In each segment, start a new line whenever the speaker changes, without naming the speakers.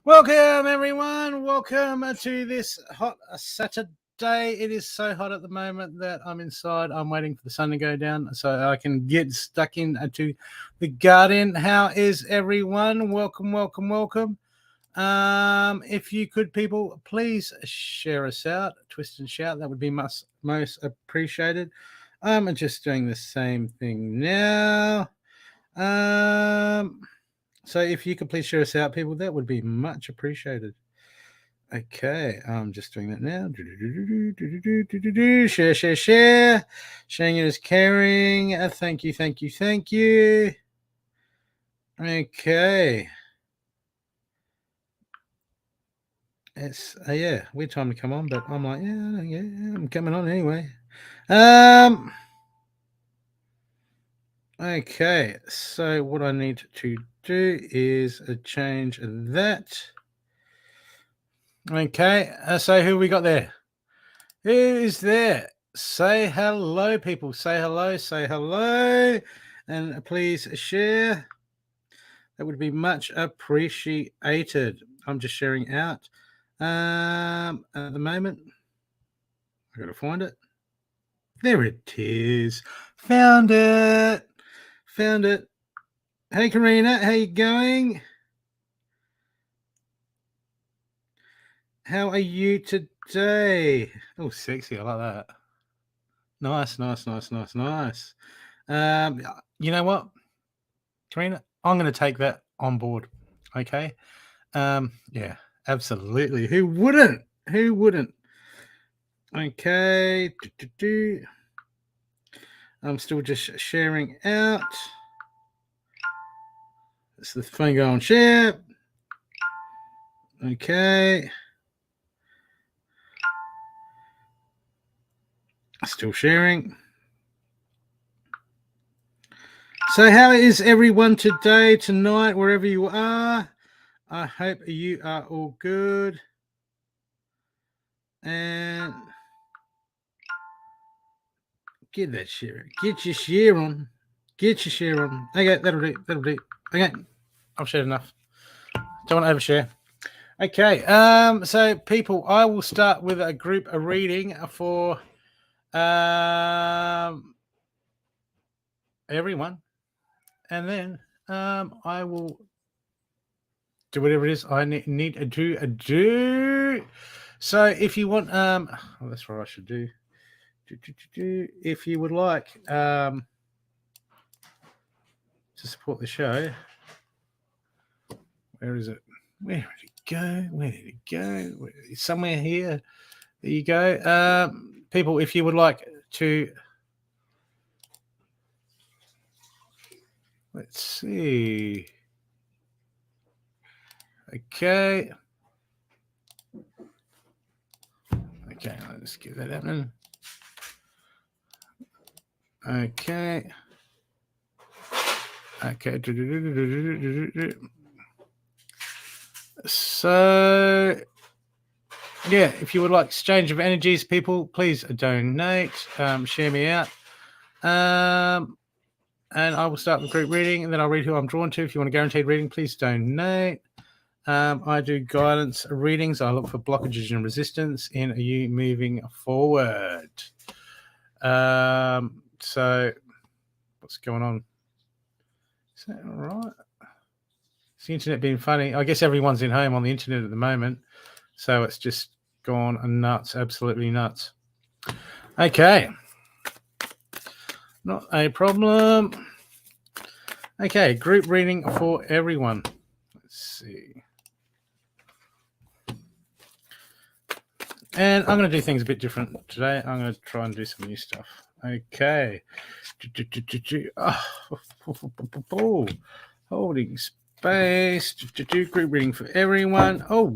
Welcome, everyone. Welcome to this hot Saturday. It is so hot at the moment that I'm inside. I'm waiting for the sun to go down so I can get stuck into the garden. How is everyone? Welcome. If you could, people, please share us out. Twist and shout. That would be most appreciated. I'm just doing the same thing now. So if you could please share us out, people, that would be much appreciated. Okay, I'm just doing that now. Share. Sharing is caring. Thank you. Okay. It's weird time to come on, but I'm like, yeah, I'm coming on anyway. Okay, so what I need to do is change that. Okay, so who we got there? Who is there? Say hello, people. Say hello. And please share. That would be much appreciated. I'm just sharing out. At the moment, I gotta find it. There it is. Found it. Hey, Karina, how you going? How are you today? Oh, sexy. I like that. Nice. You know what, Karina? I'm going to take that on board. Okay. Yeah, absolutely. Who wouldn't? Okay. I'm still just sharing out. It's the thing on share. Okay. Still sharing. So how is everyone today, tonight, wherever you are? I hope you are all good. And get that share. Get your share on. Okay, that'll do. Okay, I've shared enough. Don't want to overshare. Okay, so people, I will start with a group reading for everyone, and then I will do whatever it is I need to do. So if you want, that's what I should do. If you would like to support the show, where is it? Where did it go? Somewhere here. There you go. People, if you would like to, let's see. Okay, let's give that happening. Okay. So, yeah, if you would like exchange of energies, people, please donate. Share me out. And I will start the group reading, and then I'll read who I'm drawn to. If you want a guaranteed reading, please donate. I do guidance readings. I look for blockages and resistance in you moving forward. So what's going on? Is that all right? Is the internet being funny? I guess everyone's in home on the internet at the moment, so it's just gone nuts, absolutely nuts. Okay. Not a problem. Okay, group reading for everyone. Let's see. And I'm going to do things a bit different today. I'm going to try and do some new stuff. Okay. Oh, holding space. Group reading for everyone. Oh,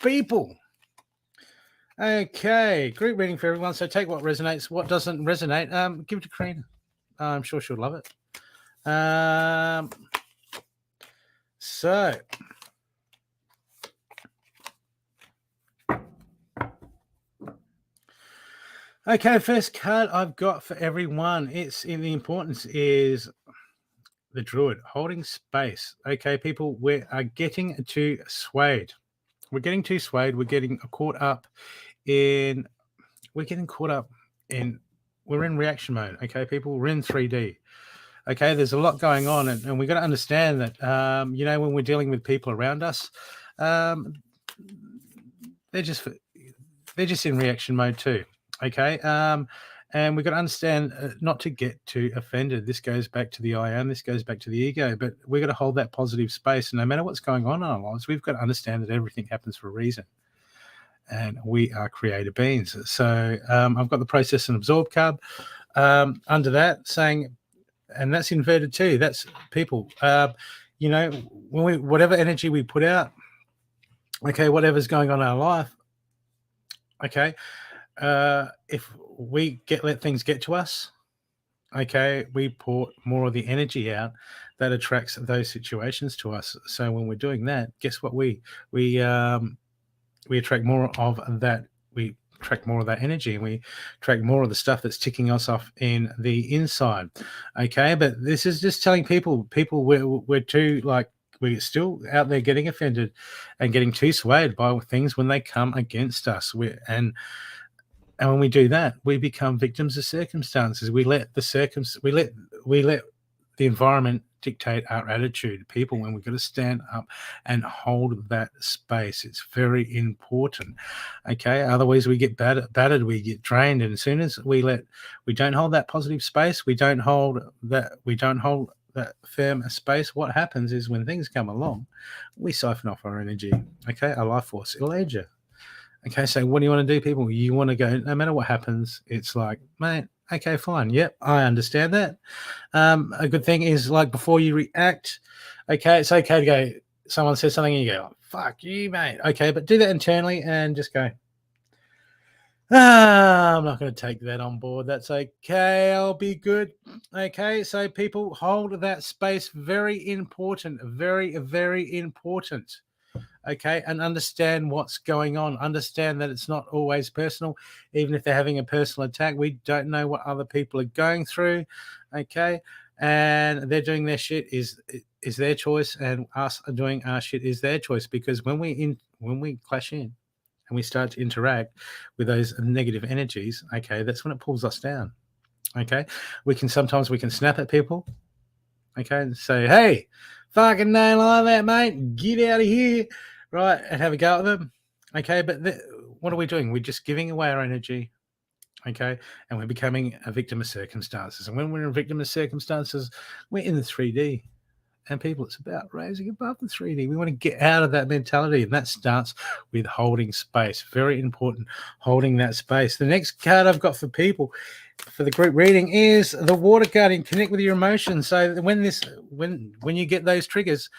people. Okay, group reading for everyone. So take what resonates, what doesn't resonate. Give it to Karina. I'm sure she'll love it. So. Okay, first card I've got for everyone. It's in the importance is the druid, holding space. Okay, people, we are getting too swayed. We're getting too swayed. We're getting caught up in. We're getting caught up in. We're in reaction mode. Okay, people, we're in 3D. Okay, there's a lot going on, and we've got to understand that. When we're dealing with people around us, they're just in reaction mode too. Okay. And we've got to understand not to get too offended. This goes back to the I am, this goes back to the ego, but we've got to hold that positive space. And no matter what's going on in our lives, we've got to understand that everything happens for a reason. And we are creative beings. So I've got the process and absorb card under that saying, and that's inverted too. That's people, when whatever energy we put out, okay, whatever's going on in our life, okay, if we let things get to us, okay, we pour more of the energy out that attracts those situations to us. So when we're doing that, guess what? We attract more of that. We attract more of that energy, and we attract more of the stuff that's ticking us off in the inside. Okay, but this is just telling people we're too we're still out there getting offended and getting too swayed by things when they come against us. And when we do that, we become victims of circumstances. We let the environment dictate our attitude. People, when we've got to stand up and hold that space, it's very important. Okay, otherwise we get battered, we get drained, and as soon as we don't hold that positive space, we don't hold that firm space. What happens is when things come along, we siphon off our energy. Okay, our life force, Elijah. Okay, so what do you want to do, people? You want to go, no matter what happens, it's like, mate, okay, fine. Yep, I understand that. A good thing is, before you react, okay, it's okay to go, someone says something and you go, fuck you, mate. Okay, but do that internally and just go, I'm not going to take that on board. That's okay. I'll be good. Okay, so people, hold that space. Very important. Very, very important. Okay, and understand what's going on. Understand that it's not always personal. Even if they're having a personal attack, we don't know what other people are going through. Okay, and they're doing their shit is their choice, and us doing our shit is their choice. Because when we clash in and we start to interact with those negative energies, okay, that's when it pulls us down. Okay, sometimes we can snap at people. Okay, and say, hey, fucking no like that, mate. Get out of here. Right, and have a go at them. Okay, but what are we doing? We're just giving away our energy. Okay, and we're becoming a victim of circumstances. And when we're a victim of circumstances, we're in the 3D. And people, it's about raising above the 3D. We want to get out of that mentality, and that starts with holding space. Very important, holding that space. The next card I've got for people for the group reading is the Water Guardian. Connect with your emotions. So when you get those triggers,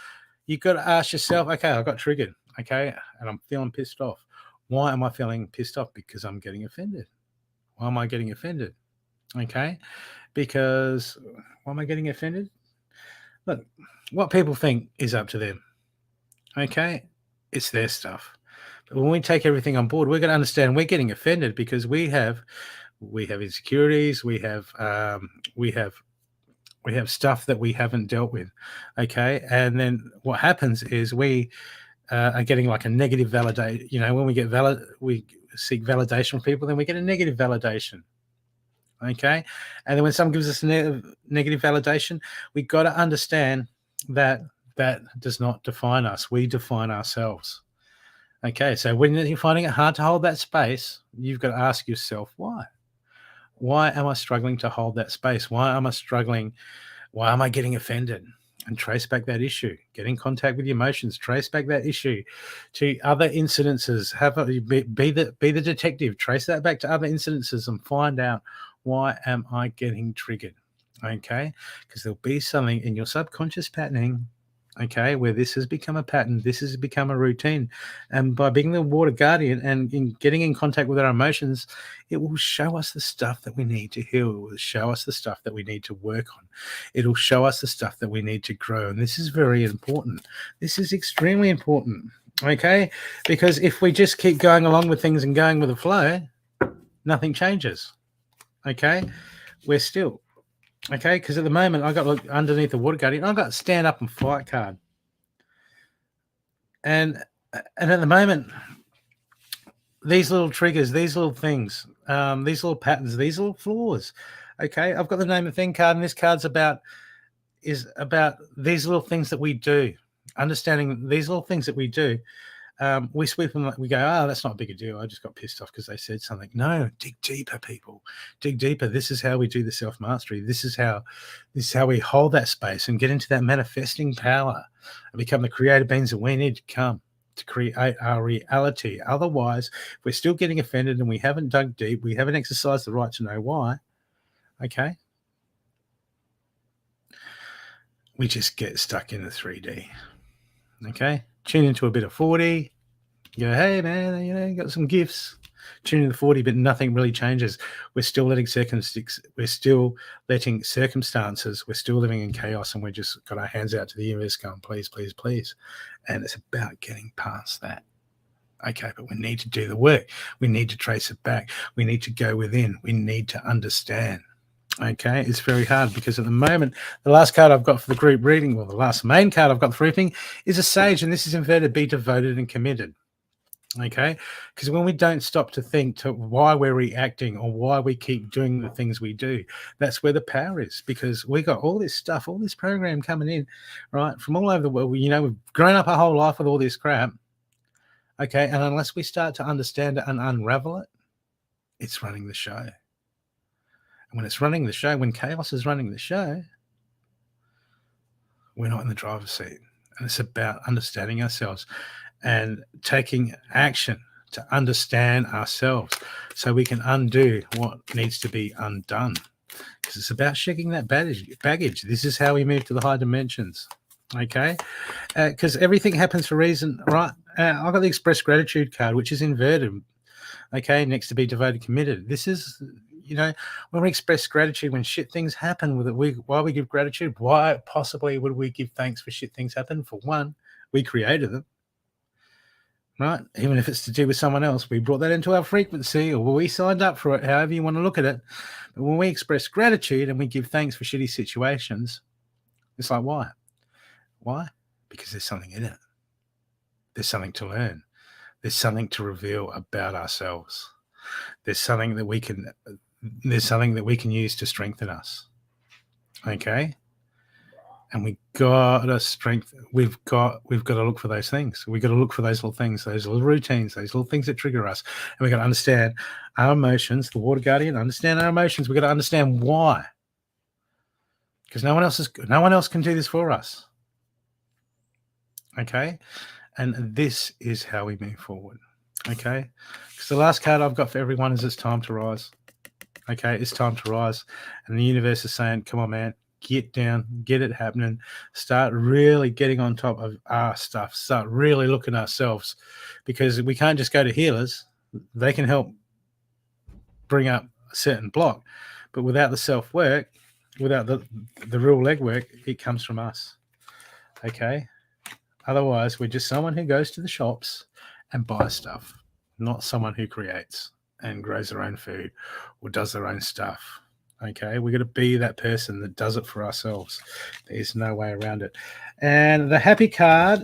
you've got to ask yourself, okay, I got triggered, okay, and I'm feeling pissed off. Why am I feeling pissed off? Because I'm getting offended. Why am I getting offended? Okay, because why am I getting offended? Look, what people think is up to them. Okay, it's their stuff. But when we take everything on board, we're going to understand we're getting offended because we have insecurities, we have stuff that we haven't dealt with. Okay, and then what happens is we are getting like a negative validation. When we seek validation from people, then we get a negative validation. Okay, and then when someone gives us a negative validation, we got to understand that does not define us. We define ourselves. Okay, so when you're finding it hard to hold that space, you've got to ask yourself why. Why am I struggling to hold that space? Why am I struggling? Why am I getting offended? And trace back that issue. Get in contact with your emotions. Trace back that issue to other incidences. Be the detective. Trace that back to other incidences and find out, why am I getting triggered? Okay, because there'll be something in your subconscious patterning, okay, where this has become a pattern, this has become a routine. And by being the Water Guardian and getting in contact with our emotions, it will show us the stuff that we need to heal. It will show us the stuff that we need to work on. It'll show us the stuff that we need to grow. And this is very important. This is extremely important, okay? Because if we just keep going along with things and going with the flow, nothing changes, okay? We're still Okay, because at the moment I got look underneath the Water Guardian, I've got stand up and fight card, and at the moment, these little triggers, these little things, these little patterns, these little flaws. Okay, I've got the name of thing card, and this card's about these little things that we do, understanding these little things that we do. We sweep them, we go, oh, that's not a big a deal. I just got pissed off because they said something. No, dig deeper, people. Dig deeper. This is how we do the self-mastery. This is how we hold that space and get into that manifesting power and become the creative beings that we need to come to create our reality. Otherwise, we're still getting offended and we haven't dug deep. We haven't exercised the right to know why. Okay. We just get stuck in the 3D. Okay. Tune into a bit of 4D. You go, hey man, you got some gifts. Tune into the 40, but nothing really changes. We're still letting circumstances. We're still living in chaos, and we're just got our hands out to the universe, going, please, please, please. And it's about getting past that. Okay, but we need to do the work. We need to trace it back. We need to go within. We need to understand. Okay, it's very hard because at the moment, the last card I've got for the group reading, well, the last main card I've got for reading is a sage, and this is inverted, be devoted and committed. Okay, because when we don't stop to think to why we're reacting or why we keep doing the things we do, that's where the power is, because we got all this stuff, all this program coming in, right, from all over the world. We've grown up our whole life with all this crap. Okay, and unless we start to understand it and unravel it, it's running the show. And when it's running the show, when chaos is running the show, we're not in the driver's seat. And it's about understanding ourselves and taking action to understand ourselves so we can undo what needs to be undone. Because it's about shedding that baggage. This is how we move to the high dimensions. Okay? Because everything happens for a reason, right? I've got the express gratitude card, which is inverted. Okay? Next to be devoted, committed. This is, when we express gratitude, when shit things happen with it, why we give gratitude? Why possibly would we give thanks for shit things happen? For one, we created them. Right? Even if it's to do with someone else, we brought that into our frequency, or we signed up for it, however you want to look at it. But when we express gratitude and we give thanks for shitty situations, it's like, why? Why? Because there's something in it. There's something to learn. There's something to reveal about ourselves. There's something that we can use to strengthen us. Okay? And we've got to look for those things. We've got to look for those little things, those little routines, those little things that trigger us. And we've got to understand our emotions, the Water Guardian, understand our emotions. We've got to understand why. Because no one else can do this for us. Okay? And this is how we move forward. Okay? Because the last card I've got for everyone is it's time to rise. Okay? It's time to rise. And the universe is saying, come on, man. Get down, get it happening, start really getting on top of our stuff, start really looking at ourselves, because we can't just go to healers. They can help bring up a certain block, but without the self-work, without the real legwork, it comes from us. Okay? Otherwise, we're just someone who goes to the shops and buys stuff, not someone who creates and grows their own food or does their own stuff. Okay, we're going to be that person that does it for ourselves. There's no way around it. And the happy card,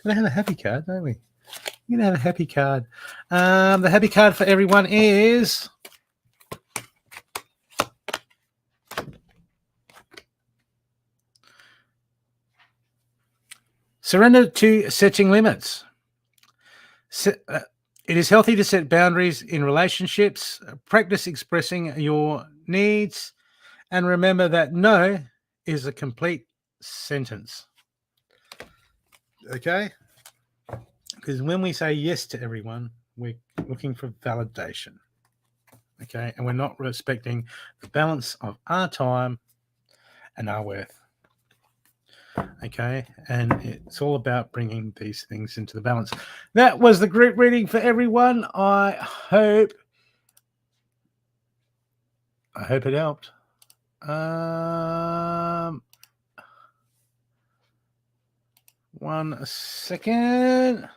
we're going to have a happy card, don't we? We're going to have a happy card. The happy card for everyone is surrender to setting limits. It is healthy to set boundaries in relationships, practice expressing your needs, and remember that no is a complete sentence. Okay? Because when we say yes to everyone, we're looking for validation. Okay? And we're not respecting the balance of our time and our worth. Okay? And it's all about bringing these things into the balance. That was the group reading for everyone. I hope it helped. 1 second.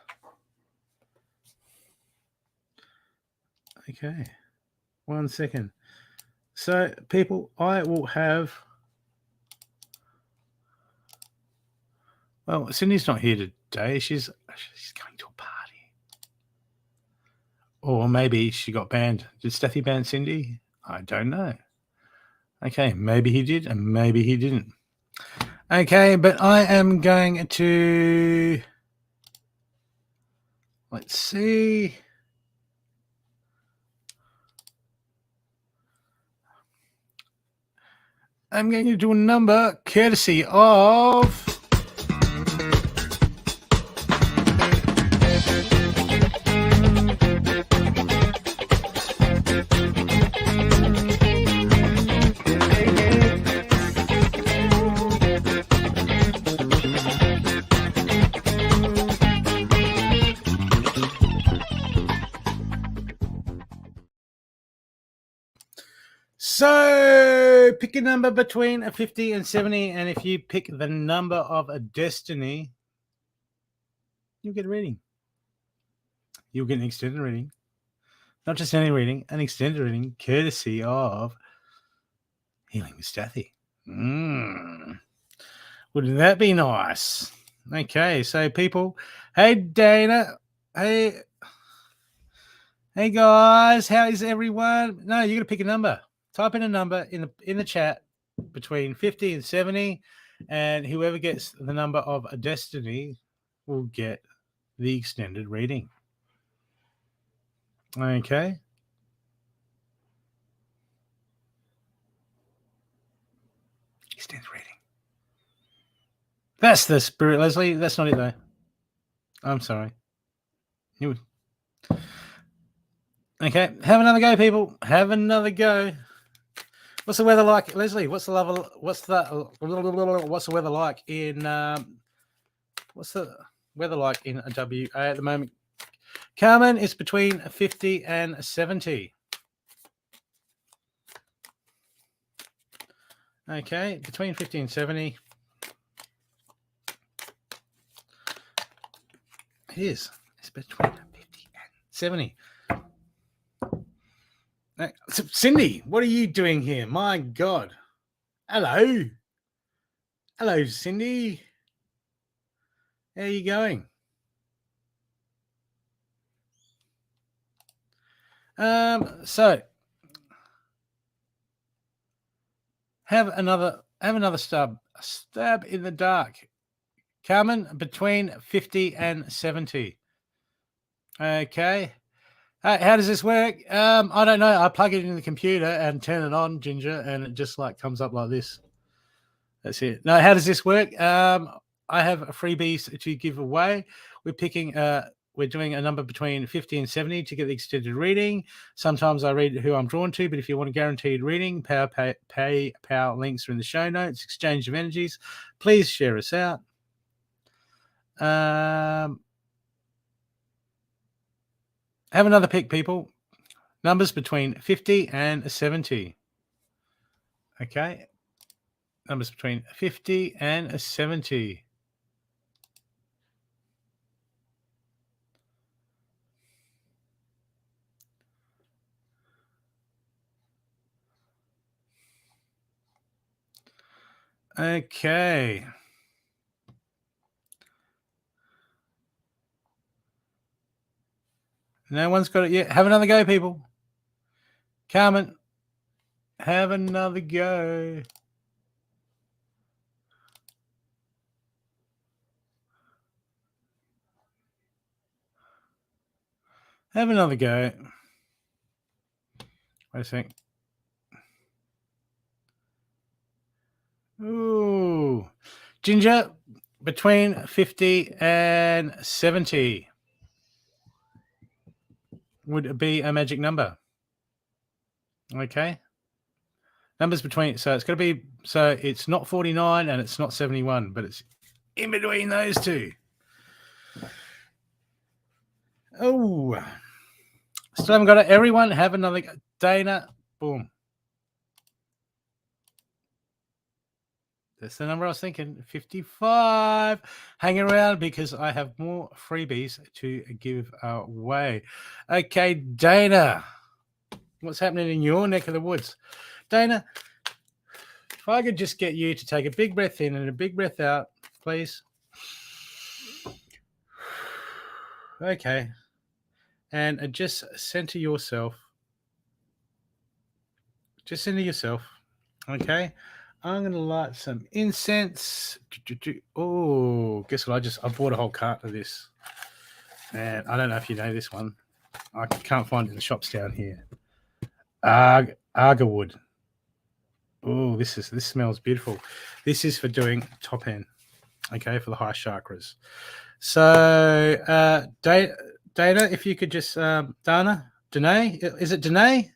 Okay. 1 second. So, people, I will have. Well, Cindy's not here today. She's going to a party. Or maybe she got banned. Did Steffi ban Cindy? I don't know. Okay, maybe he did and maybe he didn't. Okay, but I am going to. Let's see. I'm going to do a number courtesy of. So, pick a number between 50 and 70, and if you pick the number of a destiny, you'll get a reading. You'll get an extended reading. Not just any reading, an extended reading, courtesy of Healing with Steffi. Wouldn't that be nice? Okay, so people, hey Dana, hey guys, how is everyone? No, you're gonna pick a number. Type in a number in the chat between 50 and 70, and whoever gets the number of a destiny will get the extended reading. Okay. Extended reading. That's the spirit, Leslie. That's not it though. I'm sorry. Okay, have another go, people. Have another go. What's the weather like, Leslie? What's the weather like in WA at the moment? Carmen, it's between 50 and 70. Okay, between 50 and 70. It is. It's between 50 and 70. Cindy, what are you doing here? My God. Hello. Hello, Cindy. How are you going? So have another stab in the dark. Carmen, between 50 and 70. Okay. How does this work? I don't know. I plug it in the computer and turn it on, Ginger, and it just like comes up like this. That's it. No, how does this work? I have freebies to give away. We're doing a number between 50 and 70 to get the extended reading. Sometimes I read who I'm drawn to, but if you want a guaranteed reading, PayPal links are in the show notes. Exchange of energies. Please share us out. Have another pick, people. Numbers between 50 and 70. Okay. Numbers between 50 and 70. Okay. No one's got it yet. Have another go, people. Carmen, have another go. Have another go. Wait a sec. Ooh. Ginger, between 50 and 70 would be a magic number. Okay. Numbers between, so it's got to be, so it's not 49 and it's not 71, but it's in between those two. Oh, still haven't got it. Everyone have another go. Dana, boom. That's the number I was thinking, 55. Hang around because I have more freebies to give away. Okay, Dana, what's happening in your neck of the woods? Dana, if I could just get you to take a big breath in and a big breath out, please. Okay. And just center yourself. Just center yourself. Okay. I'm going to light some incense. Oh, guess what? I bought a whole carton of this. And I don't know if you know this one. I can't find it in the shops down here. Agarwood. Oh, this smells beautiful. This is for doing top end. Okay, for the high chakras. So, Dana, if you could just, Danae, is it Danae?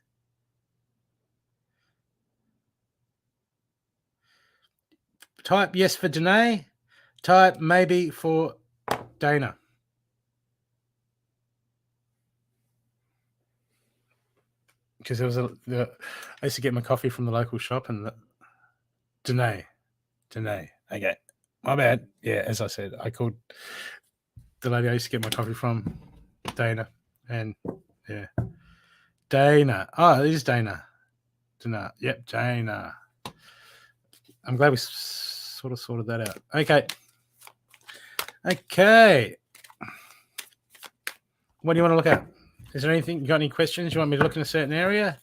Type yes for Danae. Type maybe for Dana. Because there was I used to get my coffee from the local shop, and Danae. Okay, my bad. Yeah, as I said, I called the lady I used to get my coffee from Dana, and yeah, Dana. Oh, it is Dana. Yep, Dana. I'm glad we sort of sorted that out. Okay. What do you want to look at? Is there anything? You got any questions? You want me to look in a certain area?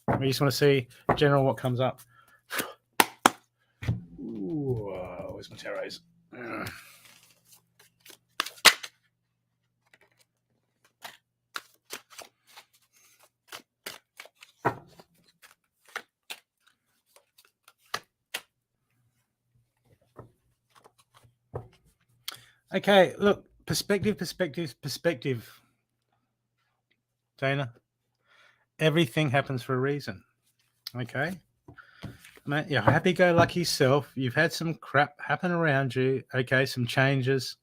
Or you just want to see general what comes up? Ooh, where's my tarots? Okay, look, perspective. Dana, everything happens for a reason. Okay, mate, you're happy-go-lucky self. You've had some crap happen around you. Okay, some changes.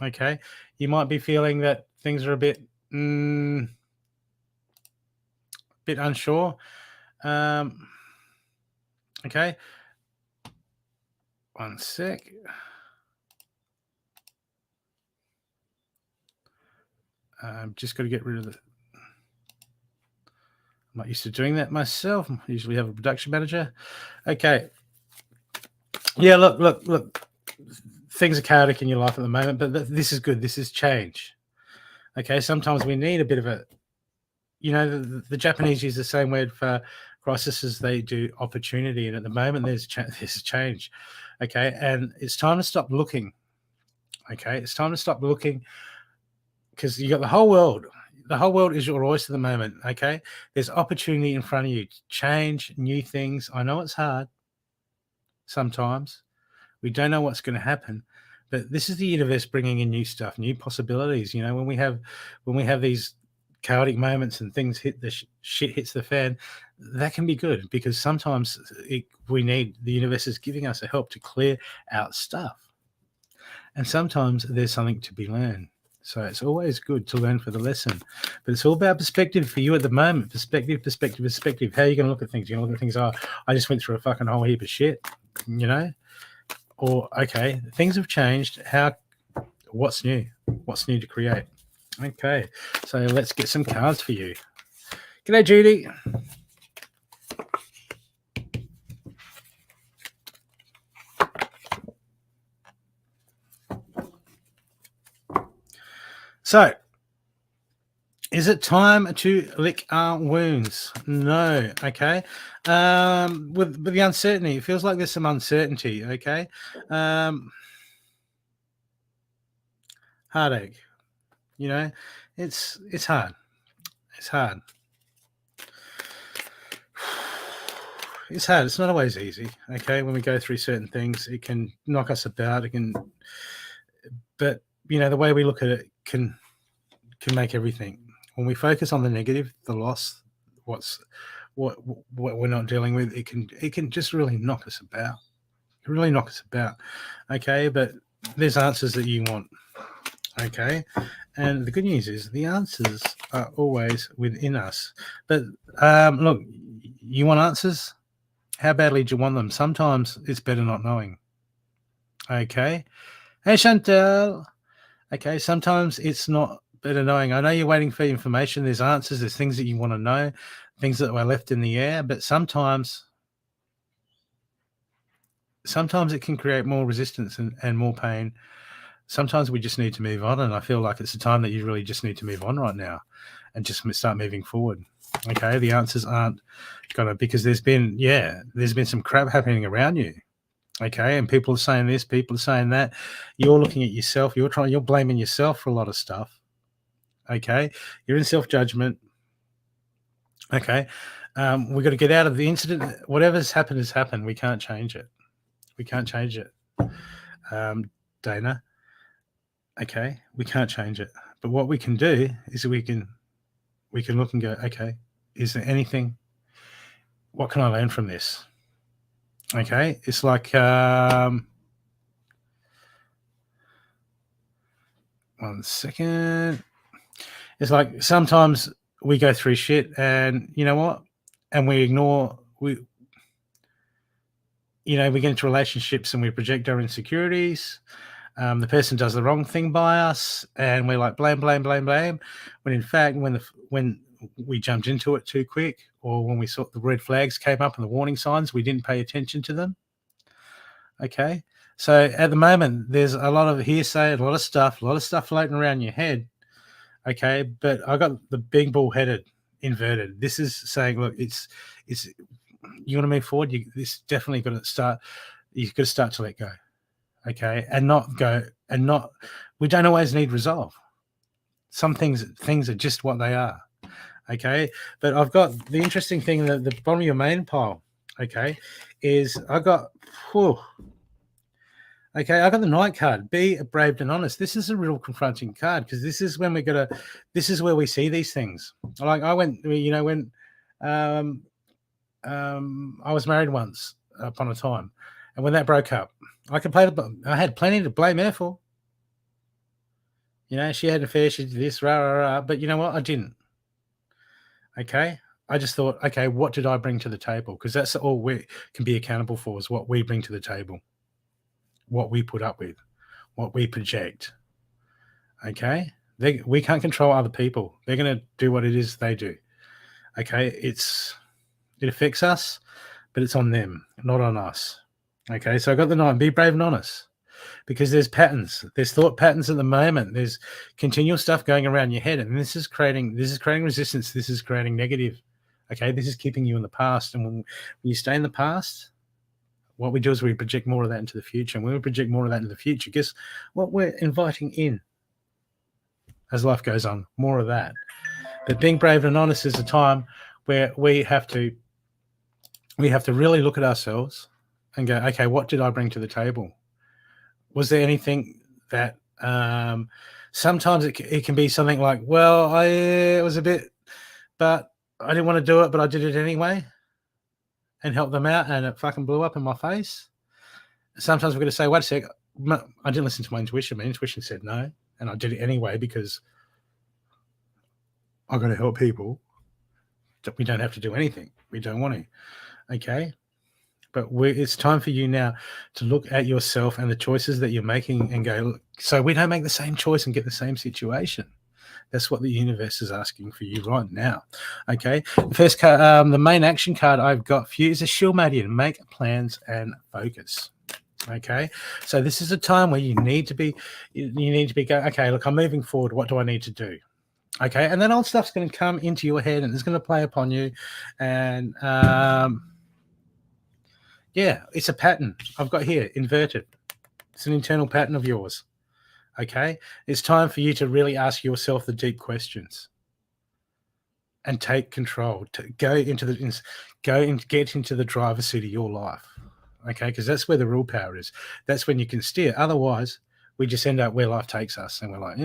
Okay, you might be feeling that things are a bit unsure. Okay, one sec. I'm just got to get rid of the. I'm not used to doing that myself. I usually have a production manager. Okay. Yeah, look. Things are chaotic in your life at the moment, but this is good. This is change. Okay, sometimes we need a bit of a, the Japanese use the same word for crisis as they do opportunity, and at the moment there's change. Okay, and it's time to stop looking. Okay, it's time to stop looking, because you got the whole world. The whole world is your oyster at the moment. Okay, there's opportunity in front of you to change new things. I know it's hard. Sometimes we don't know what's going to happen, but this is the universe bringing in new stuff, new possibilities. When we have these chaotic moments and things shit hits the fan, that can be good, because sometimes the universe is giving us a help to clear out stuff, and sometimes there's something to be learned. So it's always good to learn for the lesson, but it's all about perspective for you at the moment. Perspective. How are you going to look at things? You're going to look at things, I just went through a fucking whole heap of shit, or okay, things have changed. What's new? What's new to create? Okay, so let's get some cards for you. G'day, Judy. So, is it time to lick our wounds? No. Okay. With the uncertainty, it feels like there's some uncertainty. Okay. Heartache. It's hard. It's hard. It's hard. It's not always easy. Okay. When we go through certain things, it can knock us about. But the way we look at it can make everything. When we focus on the negative, the loss, what we're not dealing with, it can just really knock us about. Okay, but there's answers that you want. Okay, and the good news is the answers are always within us. But look, you want answers? How badly do you want them? Sometimes it's better not knowing. Okay, hey Chantel. Okay, sometimes it's not bit annoying. I know you're waiting for information. There's answers. There's things that you want to know, things that were left in the air. But sometimes it can create more resistance and more pain. Sometimes we just need to move on. And I feel like it's a time that you really just need to move on right now and just start moving forward. Okay. The answers aren't going to, because there's been some crap happening around you. Okay. And people are saying this, people are saying that. You're looking at yourself. You're blaming yourself for a lot of stuff. Okay. You're in self-judgment. Okay. We've got to get out of the incident. Whatever's happened has happened. We can't change it. Dana. Okay. We can't change it. But what we can do is we can look and go, okay, is there anything, what can I learn from this? Okay. It's like, one second. It's like sometimes we go through shit and you know what? And we ignore, we get into relationships and we project our insecurities. The person does the wrong thing by us and we're like, blame. When in fact, when we jumped into it too quick, or when we saw the red flags came up and the warning signs, we didn't pay attention to them. Okay. So at the moment, there's a lot of hearsay, a lot of stuff floating around your head. Okay. But I got the big bull headed inverted. This is saying, look, it's, you want to move forward. This definitely got to start. You've got to start to let go. Okay. We don't always need resolve. Some things are just what they are. Okay. But I've got the interesting thing that the bottom of your main pile, okay, is I got the Knight card. Be brave and honest. This is a real confronting card because this is when this is where we see these things. Like I went, when I was married once upon a time, and when that broke up, I had plenty to blame her for. She had an affair, she did this, but you know what? I didn't. Okay. I just thought, okay, what did I bring to the table? Because that's all we can be accountable for, is what we bring to the table, what we put up with, what we project. Okay. We can't control other people. They're going to do what it is they do. Okay. It affects us, but it's on them, not on us. Okay. So I got the Knight. Be brave and honest, because there's patterns. There's thought patterns at the moment. There's continual stuff going around your head, and this is creating resistance. This is creating negative. Okay, this is keeping you in the past, and when you stay in the past, what we do is we project more of that into the future. And when we project more of that into the future, guess what we're inviting in as life goes on? More of that. But being brave and honest is a time where we have to really look at ourselves and go, okay, what did I bring to the table? Was there anything that sometimes it can be something like, well, it was a bit, but I didn't want to do it, but I did it anyway and helped them out, and it fucking blew up in my face. Sometimes we're going to say, wait a sec, I didn't listen to my intuition. My intuition said no, and I did it anyway because I've got to help people. We don't have to do anything. We don't want to. Okay. But it's time for you now to look at yourself and the choices that you're making and go, look, so we don't make the same choice and get the same situation. That's what the universe is asking for you right now. Okay. The first card, the main action card I've got for you is a Shilmadian. Make plans and focus. Okay. So this is a time where you need to be going, okay, look, I'm moving forward. What do I need to do? Okay. And then old stuff's going to come into your head and it's going to play upon you. And, yeah, it's a pattern I've got here, inverted. It's an internal pattern of yours. Okay? It's time for you to really ask yourself the deep questions and take control, to get into the driver's seat of your life. Okay? Because that's where the real power is. That's when you can steer. Otherwise, we just end up where life takes us and we're like,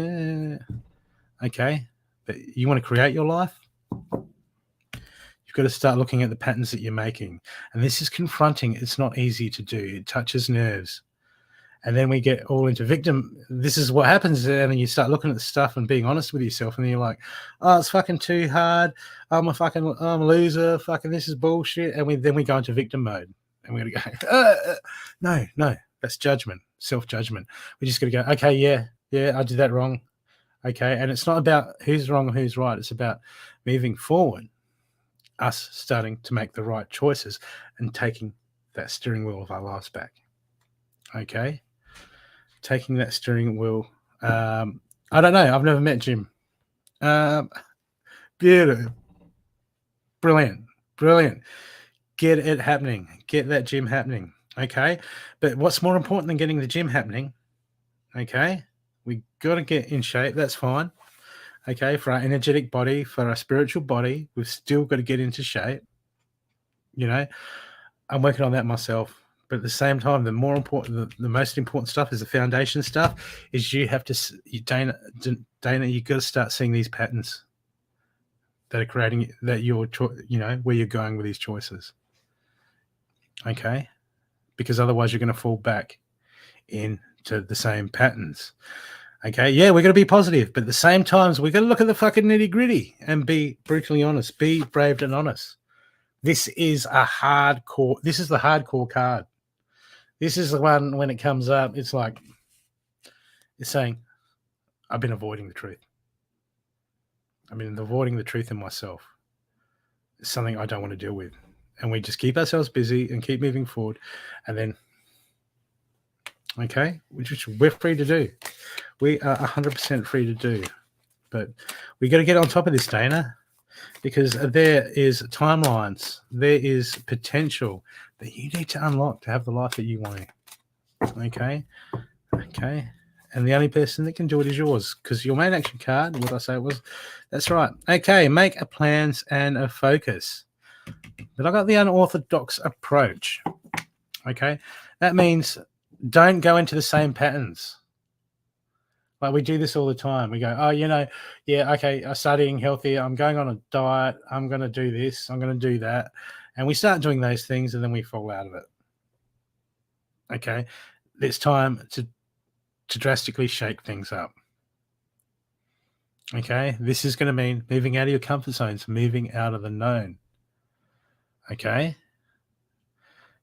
okay. But you want to create your life? You've got to start looking at the patterns that you're making. And this is confronting. It's not easy to do. It touches nerves. And then we get all into victim. This is what happens. And then you start looking at the stuff and being honest with yourself. And then you're like, oh, it's fucking too hard. I'm a loser. Fucking this is bullshit. And then we go into victim mode. And we're going to go, no, that's judgment, self-judgment. We just got to go, okay, yeah, I did that wrong. Okay. And it's not about who's wrong or who's right. It's about moving forward, us starting to make the right choices and taking that steering wheel of our lives back. Okay. Taking that steering wheel. I don't know. I've never met Jim. Beautiful. Brilliant. Brilliant. Get it happening. Get that gym happening. Okay. But what's more important than getting the gym happening? Okay. We got to get in shape. That's fine. Okay. For our energetic body, for our spiritual body, we've still got to get into shape. You know, I'm working on that myself. But at the same time, the more important, the most important stuff is the foundation stuff. Is you have to, Dana, you got to start seeing these patterns that are creating that you're, where you're going with these choices. Okay, because otherwise you're going to fall back into the same patterns. Okay, yeah, we're going to be positive, but at the same times we're going to look at the fucking nitty gritty and be brutally honest, be brave and honest. This is the hardcore card. This is the one when it comes up, it's like, it's saying, I've been avoiding the truth. I've been avoiding the truth in myself. It's something I don't want to deal with. And we just keep ourselves busy and keep moving forward. And then, okay, which we're free to do. We are 100% free to do. But we got to get on top of this, Dana, because there is timelines. There is potential that you need to unlock to have the life that you want. Okay? Okay. And the only person that can do it is yours, because your main action card, what I say it was, that's right. Okay, make a plans and a focus. But I got the unorthodox approach. Okay, that means don't go into the same patterns. Like we do this all the time. We go, oh, yeah, okay, I started eating healthy. I'm going on a diet. I'm going to do this. I'm going to do that. And we start doing those things and then we fall out of it. Okay, it's time to drastically shake things up. Okay, this is going to mean moving out of your comfort zones, moving out of the known. Okay,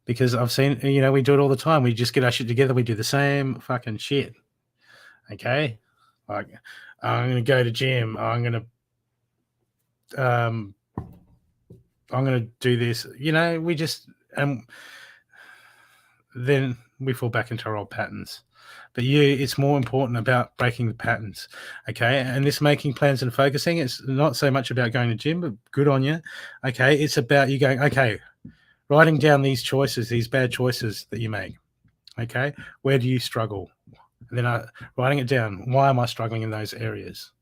because I've seen, we do it all the time. We just get our shit together. We do the same fucking shit. Okay, like I'm going to go to gym. I'm going to do this. We just then we fall back into our old patterns. But it's more important about breaking the patterns, okay? And this making plans and focusing, it's not so much about going to gym, but good on you, okay? It's about you going, okay, writing down these choices, these bad choices that you make, okay? Where do you struggle? And then writing it down. Why am I struggling in those areas?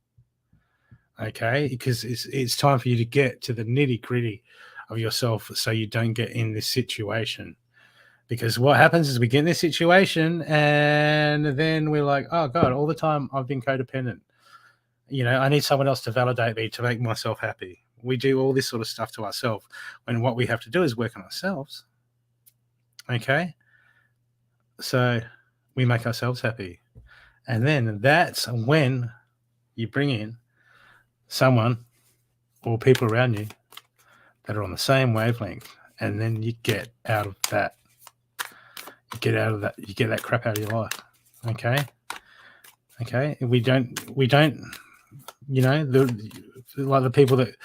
Okay, because it's time for you to get to the nitty gritty of yourself so you don't get in this situation. Because what happens is we get in this situation and then we're like, oh, God, all the time I've been codependent. I need someone else to validate me to make myself happy. We do all this sort of stuff to ourselves when what we have to do is work on ourselves. Okay? So we make ourselves happy. And then that's when you bring in someone or people around you that are on the same wavelength. And then you get out of that. You get that crap out of your life. Okay. We don't, like the people that,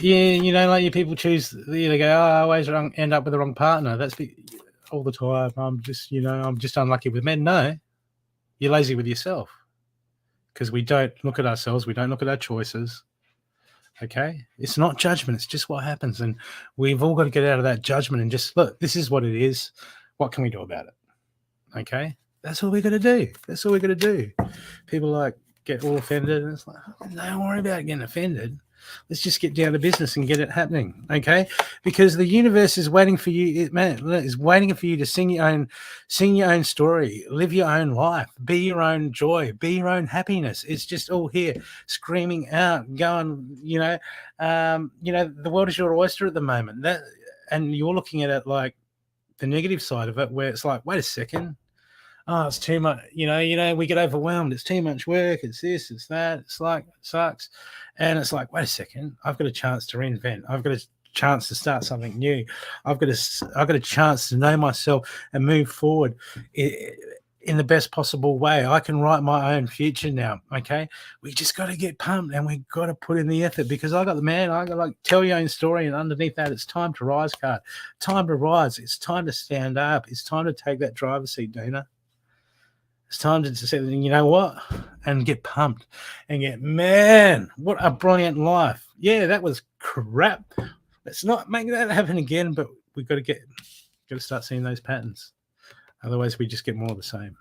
like your people choose, they go, I always end up with the wrong partner. That's all the time. I'm just unlucky with men. No, you're lazy with yourself because we don't look at ourselves. We don't look at our choices. Okay, it's not judgment. It's just what happens, and we've all got to get out of that judgment and just look. This is what it is. What can we do about it? Okay, that's all we're going to do. That's all we're going to do. People get all offended, and it's like, don't worry about getting offended. Let's just get down to business and get it happening. Okay, because the universe is waiting for you. Is waiting for you to sing your own story, live your own life, be your own joy, be your own happiness. It's just all here, screaming out, going. The world is your oyster at the moment. And you're looking at it like the negative side of it, where it's like, wait a second. Oh, it's too much, we get overwhelmed. It's too much work. It's this, it's that. It's like, it sucks. And it's like, wait a second. I've got a chance to reinvent. I've got a chance to start something new. I've got a chance to know myself and move forward in the best possible way. I can write my own future now. Okay. We just got to get pumped and we got to put in the effort, because I got like tell your own story. And underneath that, it's time to rise card. Time to rise. It's time to stand up. It's time to take that driver's seat, Dana. It's time to say, you know what? And get pumped and get, man, what a brilliant life. Yeah, that was crap. Let's not make that happen again, but we've got to start seeing those patterns. Otherwise, we just get more of the same.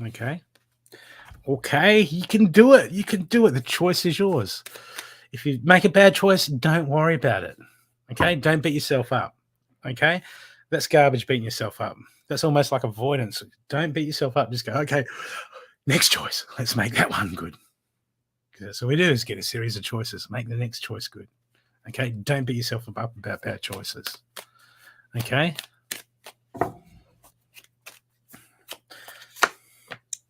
Okay. You can do it. You can do it. The choice is yours. If you make a bad choice, don't worry about it. Okay. Don't beat yourself up. Okay. That's garbage, beating yourself up. That's almost like avoidance. Don't beat yourself up. Just go, okay, next choice. Let's make that one good. Because that's all we do, is get a series of choices. Make the next choice good. Okay. Don't beat yourself up about bad choices. Okay.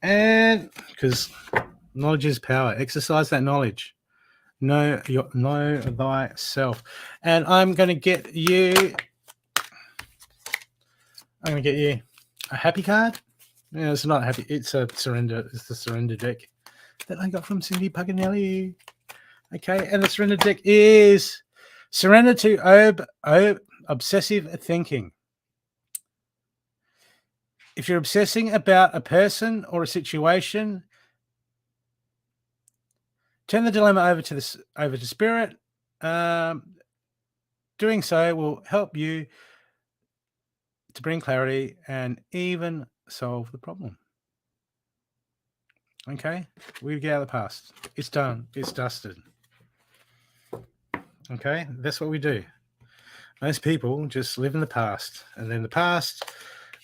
And because knowledge is power, exercise that knowledge. Know thyself. And I'm going to get you a happy card. Yeah, it's not happy. It's a surrender. It's the surrender deck that I got from Cindy Paganelli. Okay, and the surrender deck is surrender to obsessive thinking. If you're obsessing about a person or a situation, turn the dilemma over to spirit. Doing so will help you to bring clarity and even solve the problem. Okay, we get out of the past. It's done. It's dusted. Okay, that's what we do. Most people just live in the past, and then the past,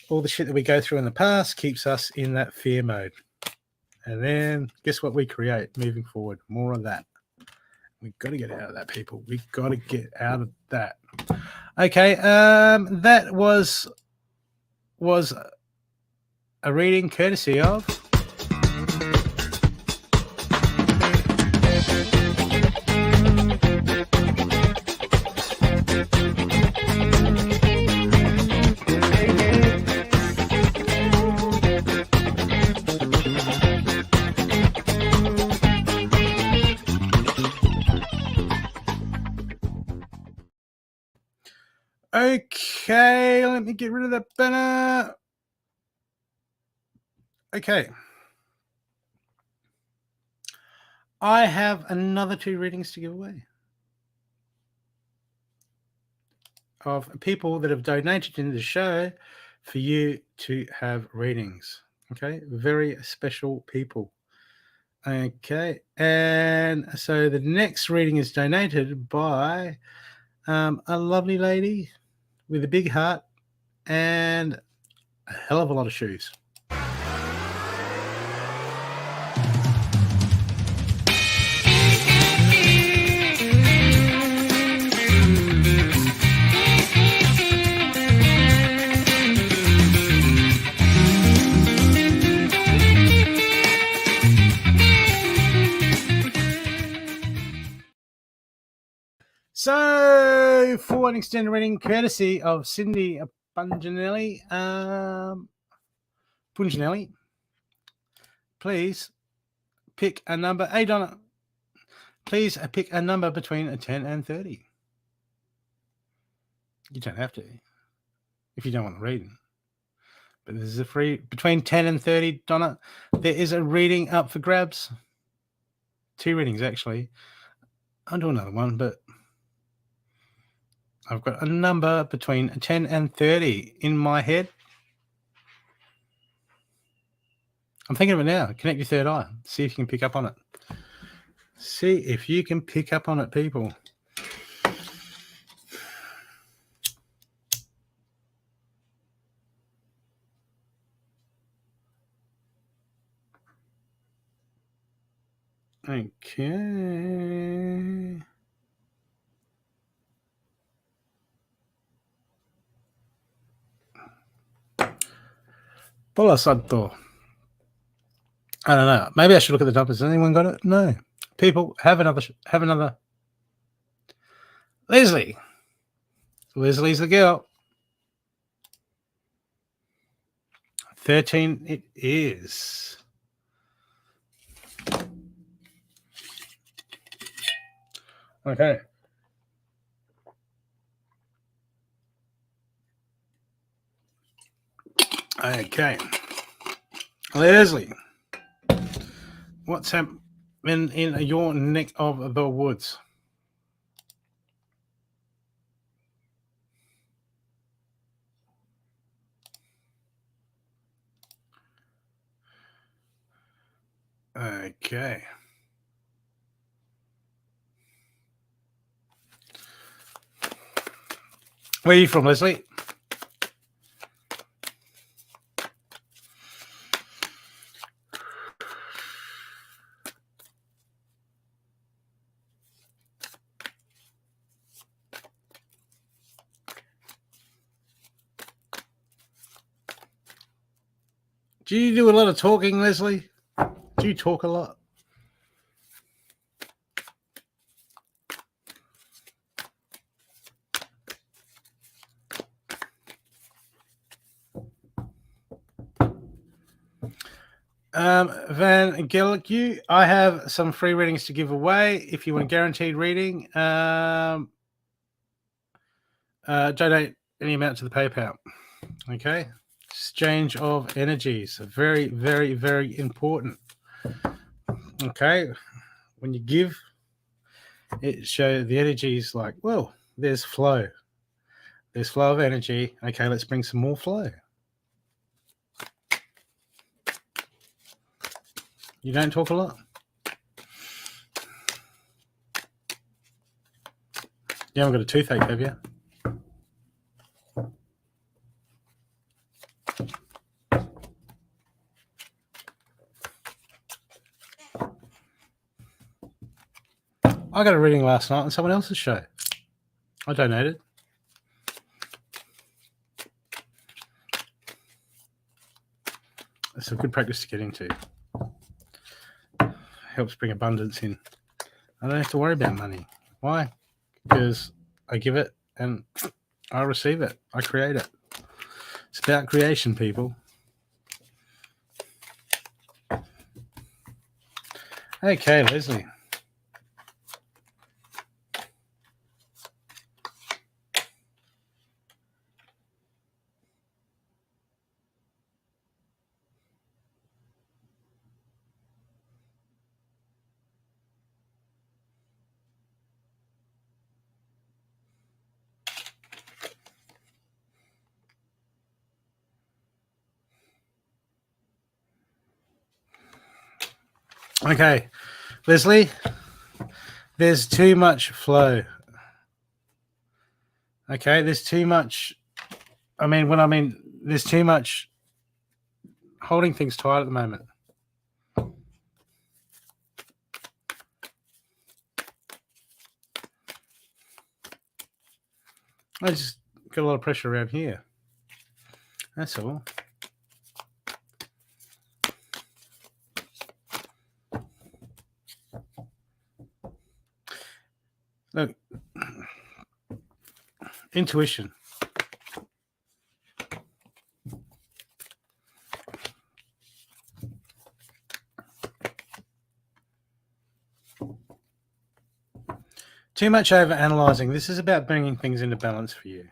all the shit that we go through in the past keeps us in that fear mode. And then guess what we create moving forward? More of that. We've got to get out of that, people. We've got to get out of that. Okay, that was a reading courtesy of Okay, let me get rid of that banner. Okay. I have another 2 readings to give away of people that have donated in the show for you to have readings. Okay, very special people. Okay, and so the next reading is donated by a lovely lady with a big heart and a hell of a lot of shoes. So, for an extended reading, courtesy of Cindy Punginelli, please pick a number. Hey, Donna, please pick a number between 10 and 30. You don't have to if you don't want to read. But this is a free between 10 and 30, Donna. There is a reading up for grabs. 2 readings, actually. I'll do another one, but I've got a number between 10 and 30 in my head. I'm thinking of it now. Connect your third eye. See if you can pick up on it. See if you can pick up on it, people. Okay. Bola Santo. I don't know. Maybe I should look at the numbers. Has anyone got it? No. People, have another. Leslie. Leslie's the girl. 13 it is. Okay. Okay. Leslie, what's happening in your neck of the woods? Okay. Where are you from, Leslie? Do you do a lot of talking, Leslie? Do you talk a lot? Van Gellick, I have some free readings to give away. If you want a guaranteed reading, donate any amount to the PayPal. Okay. Exchange of energies. Very, very, very important. Okay. When you give, it shows the energy is like, well, there's flow. There's flow of energy. Okay, let's bring some more flow. You don't talk a lot? You haven't got a toothache, have you? I got a reading last night on someone else's show. I donated. It's a good practice to get into. Helps bring abundance in. I don't have to worry about money. Why? Because I give it and I receive it. I create it. It's about creation, people. Okay, Leslie. Okay, Leslie, there's too much flow. Okay, there's too much. There's too much holding things tight at the moment. I just got a lot of pressure around here. That's all. Look, intuition. Too much over analyzing. This is about bringing things into balance for you.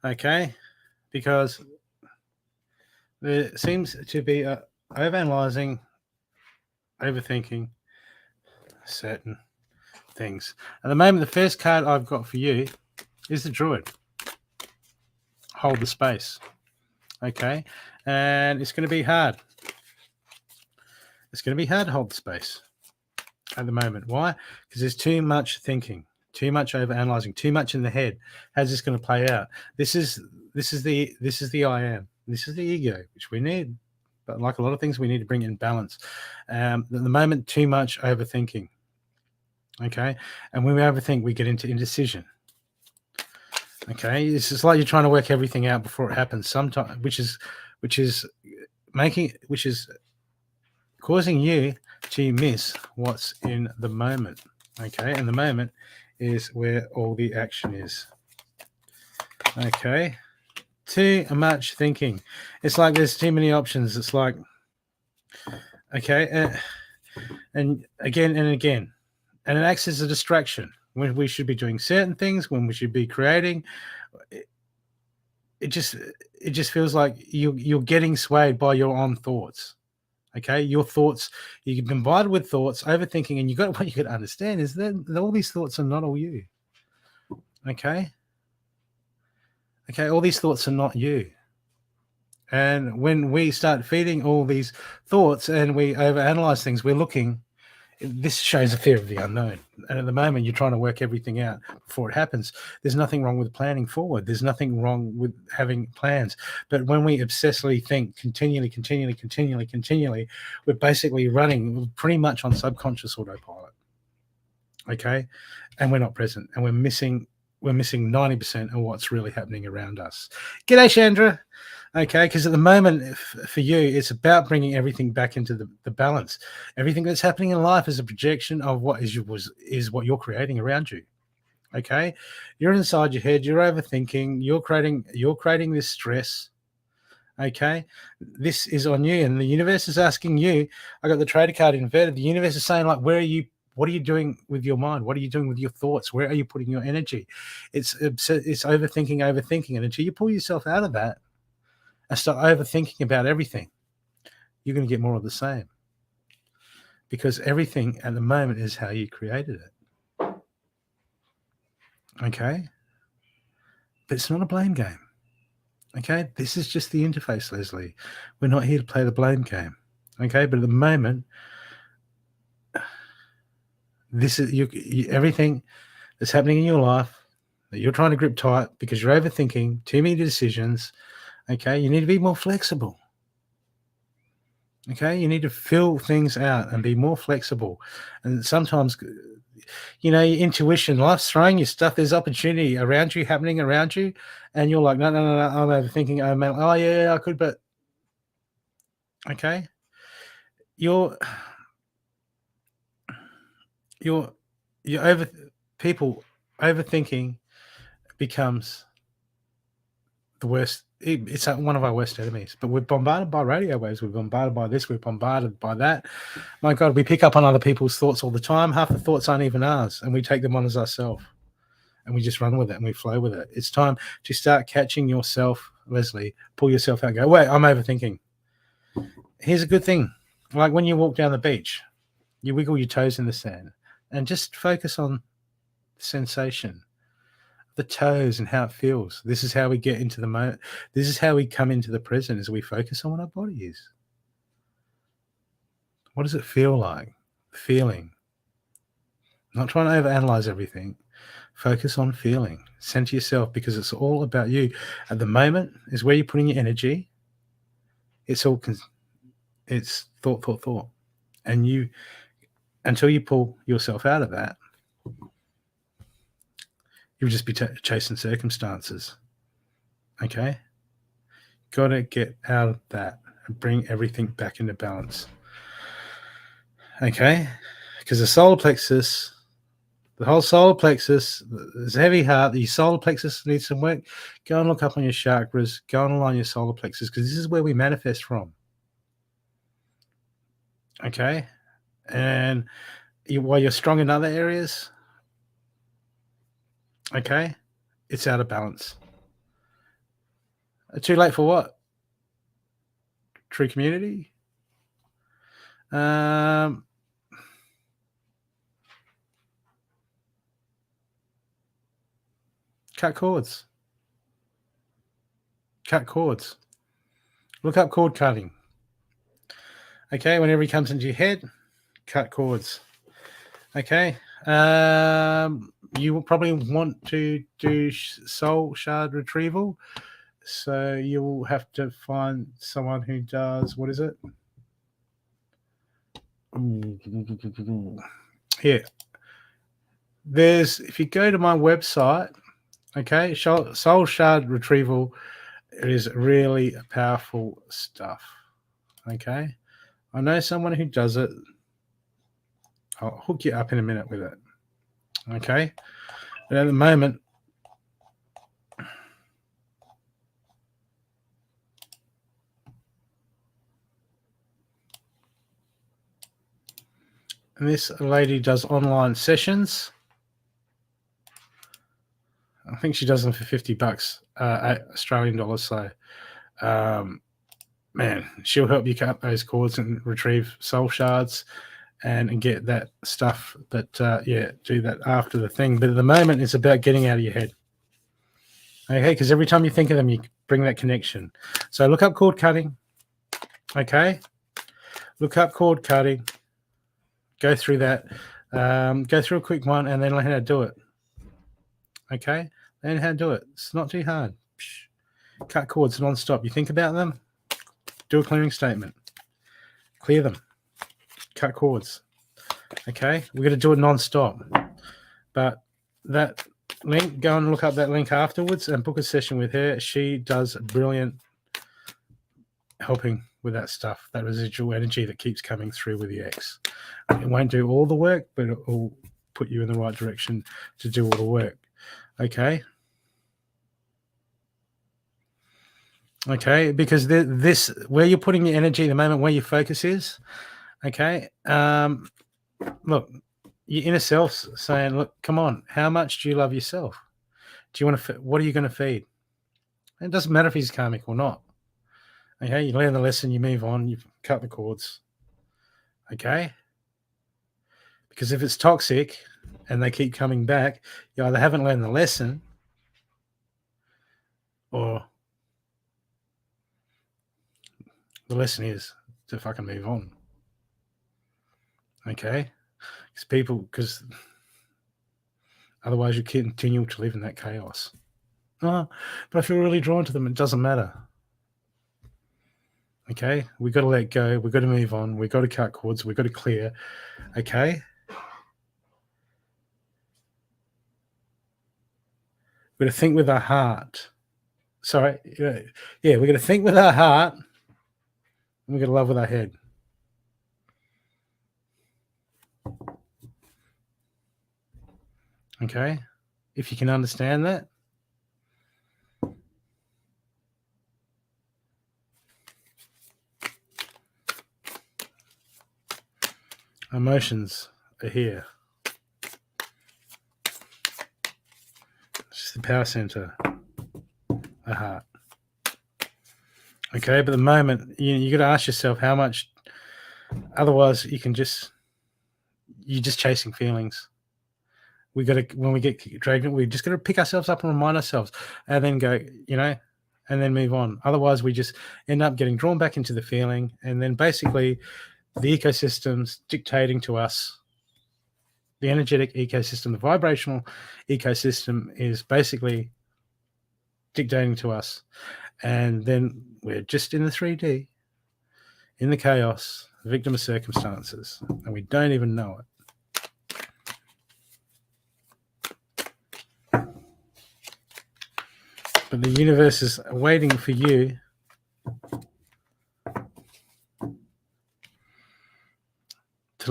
Okay? Because there seems to be over analyzing, overthinking certain things. At the moment, the first card I've got for you is the Druid. Hold the space. Okay? And it's going to be hard. It's going to be hard to hold the space at the moment. Why? Because there's too much thinking, too much over analyzing, too much in the head. How's this going to play out? This is the I am. This is the ego, which we need. But like a lot of things, we need to bring in balance. At the moment, too much overthinking. Okay, and when we overthink, we get into indecision. Okay, it's just like you're trying to work everything out before it happens. Sometimes, which is causing you to miss what's in the moment. Okay, and the moment is where all the action is. Okay, too much thinking. It's like there's too many options. It's like, okay, and again and again, and it acts as a distraction when we should be doing certain things, when we should be creating. It just feels like you're getting swayed by your own thoughts. Okay, your thoughts, you've been bombarded with thoughts, overthinking, and what you got to understand is that all these thoughts are not all you. Okay, all these thoughts are not you. And when we start feeding all these thoughts and we overanalyze things, we're looking. This shows a fear of the unknown. And at the moment, you're trying to work everything out before it happens. There's nothing wrong with planning forward. There's nothing wrong with having plans. But when we obsessively think continually, we're basically running pretty much on subconscious autopilot. Okay? And we're not present. And we're missing 90% of what's really happening around us. G'day, Chandra. Okay, because at the moment, for you, it's about bringing everything back into the balance. Everything that's happening in life is a projection of what is what you're creating around you. Okay, you're inside your head. You're overthinking. You're creating this stress. Okay, this is on you, and the universe is asking you. I got the trader card inverted. The universe is saying, like, where are you? What are you doing with your mind? What are you doing with your thoughts? Where are you putting your energy? It's overthinking, and until you pull yourself out of that and start overthinking about everything, you're going to get more of the same, because everything at the moment is how you created it. Okay, but it's not a blame game. Okay, this is just the interface, Leslie. We're not here to play the blame game. Okay, but at the moment, this is everything that's happening in your life that you're trying to grip tight because you're overthinking too many decisions. Okay, you need to be more flexible. Okay, you need to fill things out and be more flexible. And sometimes, your intuition, life's throwing you stuff. There's opportunity around you, happening around you, and you're like, no, I'm overthinking. Oh yeah, I could, but okay, you're overthinking becomes the worst. It's one of our worst enemies. But we're bombarded by radio waves. We're bombarded by this. We're bombarded by that. My God, we pick up on other people's thoughts all the time. Half the thoughts aren't even ours, and we take them on as ourselves, and we just run with it and we flow with it. It's time to start catching yourself, Leslie. Pull yourself out. And go, wait, I'm overthinking. Here's a good thing. Like when you walk down the beach, you wiggle your toes in the sand and just focus on the sensation, the toes and how it feels. This is how we get into the moment. This is how we come into the present, as we focus on what our body is. What does it feel like? Feeling. Not trying to overanalyze everything. Focus on feeling. Center yourself, because it's all about you. At the moment is where you're putting your energy. It's thought. And you, until you pull yourself out of that, you'll just be chasing circumstances. Okay? Got to get out of that and bring everything back into balance. Okay? Because the solar plexus, the whole solar plexus, this heavy heart, the solar plexus needs some work. Go and look up on your chakras. Go and align your solar plexus, because this is where we manifest from. Okay? And while you're strong in other areas, okay, it's out of balance. Too late for what? True community? Cut cords. Cut cords. Look up cord cutting. Okay, whenever he comes into your head, cut cords. Okay. You will probably want to do soul shard retrieval. So you'll have to find someone who does, what is it? Here. If you go to my website, okay, soul shard retrieval, it is really powerful stuff. Okay. I know someone who does it. I'll hook you up in a minute with it. Okay. But at the moment, And this lady does online sessions. I think she does them for $50 Australian dollars. So, man, she'll help you cut those cords and retrieve soul shards and get that stuff. But do that after the thing. But at the moment, it's about getting out of your head. Okay, because every time you think of them, you bring that connection. So look up cord cutting. Okay, look up cord cutting. Go through that. Go through a quick one and then learn how to do it. Okay, learn how to do it. It's not too hard. Cut cords non-stop. You think about them, do a clearing statement. Clear them. Cut cords. Okay, we're going to do it non-stop. But that link, go and look up that link afterwards and book a session with her. She does brilliant helping with that stuff, that residual energy that keeps coming through with the X. It won't do all the work, but it will put you in the right direction to do all the work. Okay. Okay, because this where you're putting your energy, the moment where your focus is. Okay. Look, your inner self's saying, look, come on, how much do you love yourself? Do you want to, what are you going to feed? It doesn't matter if he's karmic or not. Okay, you learn the lesson, you move on, you cut the cords. Okay? Because if it's toxic and they keep coming back, you either haven't learned the lesson or the lesson is to fucking move on. Okay? Because otherwise you continue to live in that chaos. Oh, but I feel really drawn to them. It doesn't matter. Okay? We've got to let go. We've got to move on. We've got to cut cords. We've got to clear. Okay? We've got to think with our heart. Sorry. Yeah, we're going to think with our heart. And we're going to love with our head. Okay? If you can understand that. Emotions are here. It's just the power center, the heart. Okay, but the moment you got to ask yourself how much. Otherwise, you're just chasing feelings. We got to, when we get dragged in, we just got to pick ourselves up and remind ourselves, and then go, and then move on. Otherwise, we just end up getting drawn back into the feeling, and then basically, the ecosystem's dictating to us. The energetic ecosystem, the vibrational ecosystem is basically dictating to us. And then we're just in the 3D, in the chaos, victim of circumstances, and we don't even know it. But the universe is waiting for you to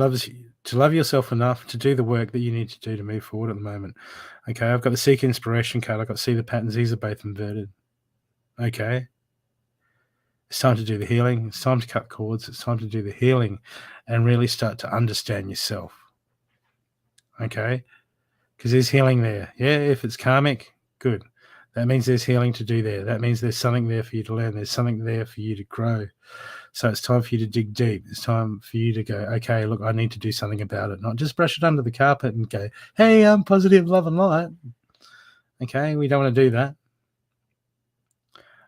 love yourself enough to do the work that you need to do to move forward at the moment. Okay, I've got the Seek Inspiration card. I've got to see the patterns. These are both inverted. Okay. It's time to do the healing. It's time to cut cords. It's time to do the healing and really start to understand yourself. Okay? Because there's healing there. Yeah, if it's karmic, good. That means there's healing to do there. That means there's something there for you to learn. There's something there for you to grow. So it's time for you to dig deep. It's time for you to go, okay, look, I need to do something about it. Not just brush it under the carpet and go, hey, I'm positive, love and light. Okay, we don't want to do that.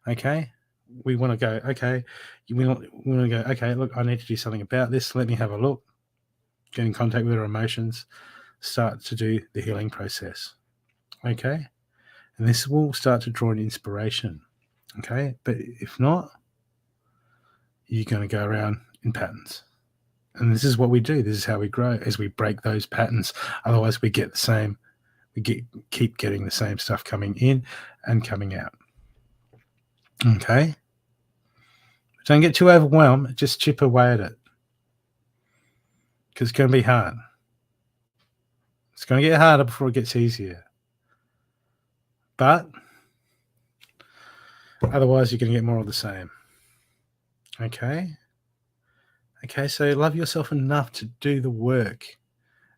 Okay, we want to go, okay, we want to go, okay, look, I need to do something about this. Let me have a look. Get in contact with our emotions. Start to do the healing process. Okay, and this will start to draw an inspiration. Okay, but if not, you're going to go around in patterns. And this is what we do. This is how we grow, as we break those patterns. Otherwise, we get the same. Keep getting the same stuff coming in and coming out. Okay? Don't get too overwhelmed. Just chip away at it. Because it's going to be hard. It's going to get harder before it gets easier. But otherwise, you're going to get more of the same. Okay? Okay, so love yourself enough to do the work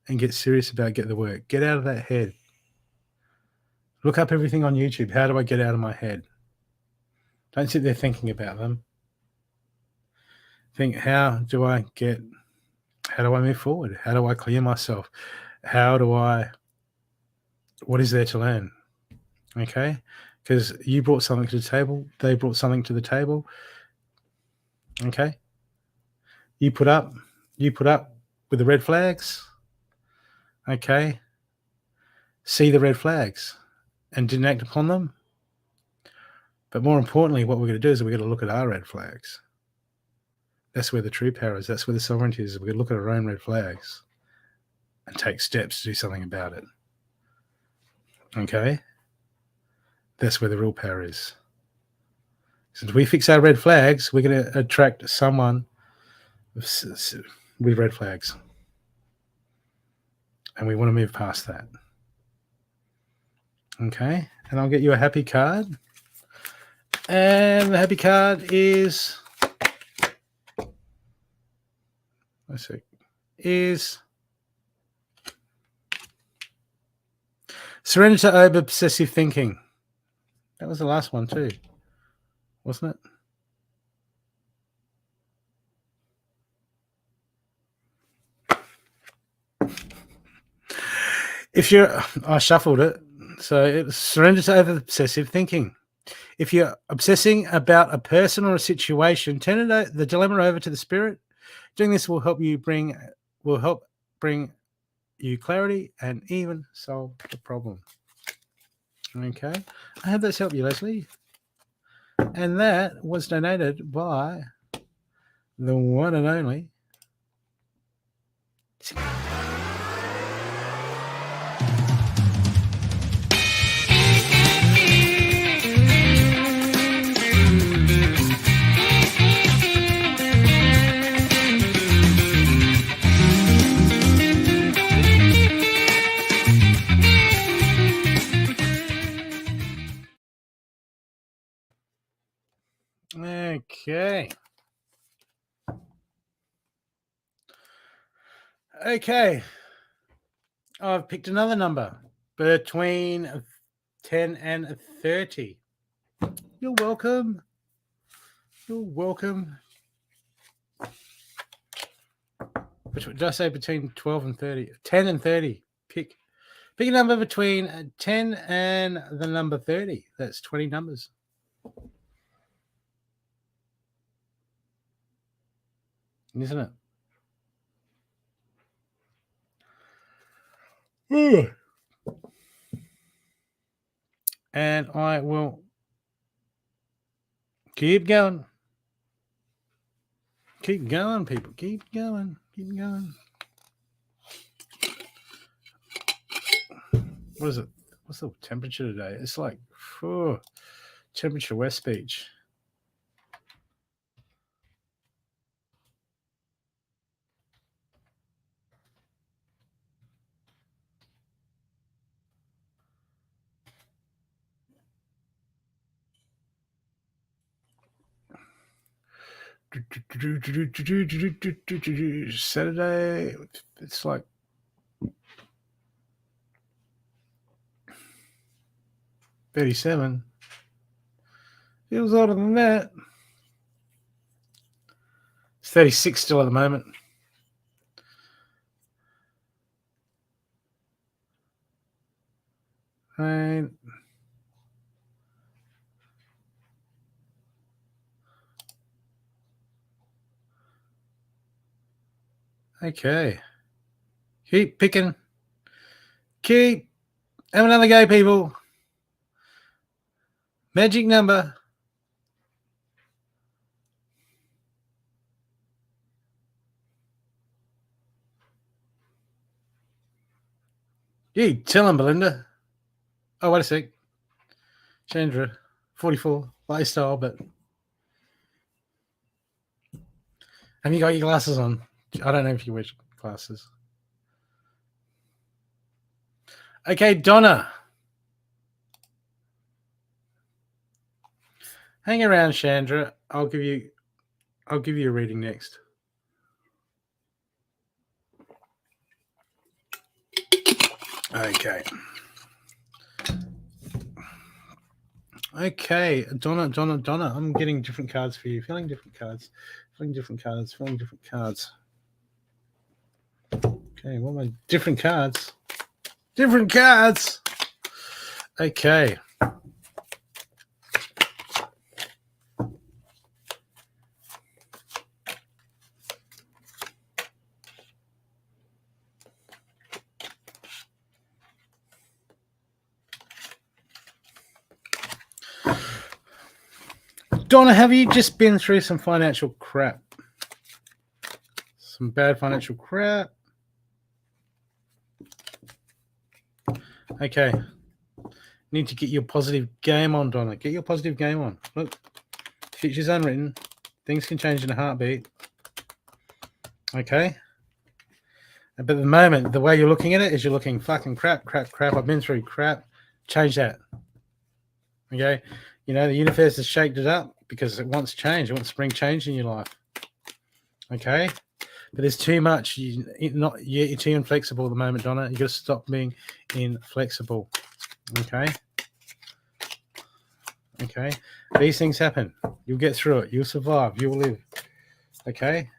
and get serious about get the work. Get out of that head. Look up everything on YouTube. How do I get out of my head? Don't sit there thinking about them. Think, how do I move forward? How do I clear myself? What is there to learn? Okay? Because you brought something to the table. They brought something to the table. Okay? You put up with the red flags. Okay? See the red flags and didn't act upon them. But more importantly, what we're going to do is we're going to look at our red flags. That's where the true power is. That's where the sovereignty is. We're going to look at our own red flags and take steps to do something about it. Okay? That's where the real power is. Since we fix our red flags, we're going to attract someone with red flags. And we want to move past that. Okay? And I'll get you a happy card. And the happy card is... let's see. Is... surrender to over-obsessive thinking. That was the last one too, wasn't it? I shuffled it. So it's surrender to over-obsessive thinking. If you're obsessing about a person or a situation, turn the dilemma over to the spirit. Doing this will help bring you clarity and even solve the problem. Okay. I hope that's helped you, Leslie. And that was donated by the one and only. Okay. I've picked another number between 10 and 30. You're welcome. You're welcome. Did I say between 12 and 30? 10 and 30. Pick a number between 10 and the number 30. That's 20 numbers. Isn't it? Ooh. And I will keep going. Keep going, people. Keep going. Keep going. What is it? What's the temperature today? It's like temperature West Beach. Saturday, it's like 37. Feels older than that. It's 36 still at the moment. And okay. Keep picking. Keep. Have another go, people. Magic number. You tell him, Belinda. Oh, wait a sec. Chandra, 44, lifestyle, but have you got your glasses on? I don't know if you wear glasses. Okay, Donna. Hang around, Chandra. I'll give you a reading next. Okay. Okay, Donna, I'm getting different cards for you. Feeling different cards. Feeling different cards. Feeling different cards. Okay, what am I? Different cards. Different cards. Okay. Donna, have you just been through some financial crap? Some bad financial crap? Okay. Need to get your positive game on, Donna. Get your positive game on. Look, future's unwritten. Things can change in a heartbeat. Okay? But at the moment, the way you're looking at it is you're looking fucking crap. I've been through crap. Change that. Okay? You know, the universe has shaped it up because it wants change. It wants to bring change in your life. Okay? But there's too much. You're too inflexible at the moment, Donna. You got to stop being inflexible. Okay? Okay? These things happen. You'll get through it. You'll survive. You'll live. Okay?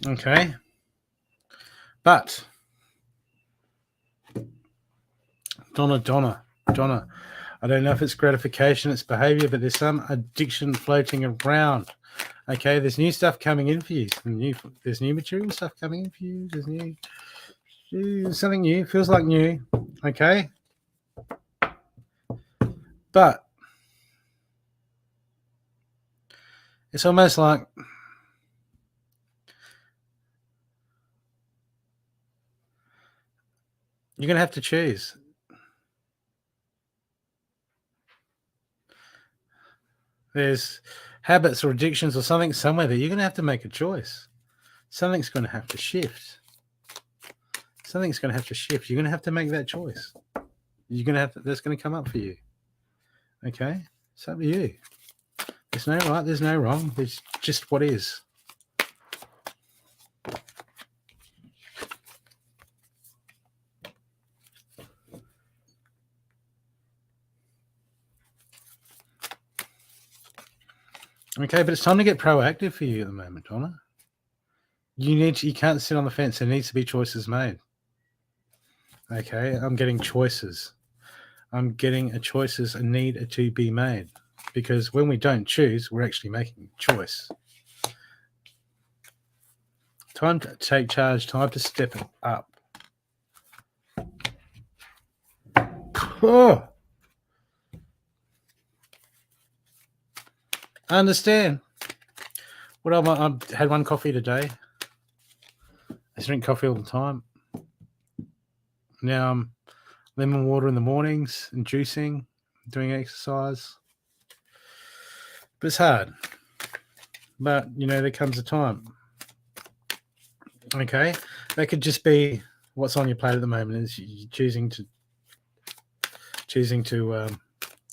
Okay? But Donna, I don't know if it's gratification, it's behavior, but there's some addiction floating around. Okay, there's new stuff coming in for you. There's new material stuff coming in for you. There's something new. Feels like new. Okay, but it's almost like you're going to have to choose. There's habits or addictions or something somewhere that you're going to have to make a choice. Something's going to have to shift. Something's going to have to shift. You're going to have to make that choice. You're going to have to, that's going to come up for you. Okay? It's up to you. There's no right, there's no wrong. There's just what is. Okay, but it's time to get proactive for you at the moment, Donna. You can't sit on the fence. There needs to be choices made. Okay, I'm getting choices. I'm getting choices that need to be made. Because when we don't choose, we're actually making a choice. Time to take charge, time to step it up. Oh. I understand. I've had one coffee today. I drink coffee all the time. Now I'm lemon water in the mornings and juicing, doing exercise. But it's hard. But, there comes a time. Okay? That could just be what's on your plate at the moment is you choosing to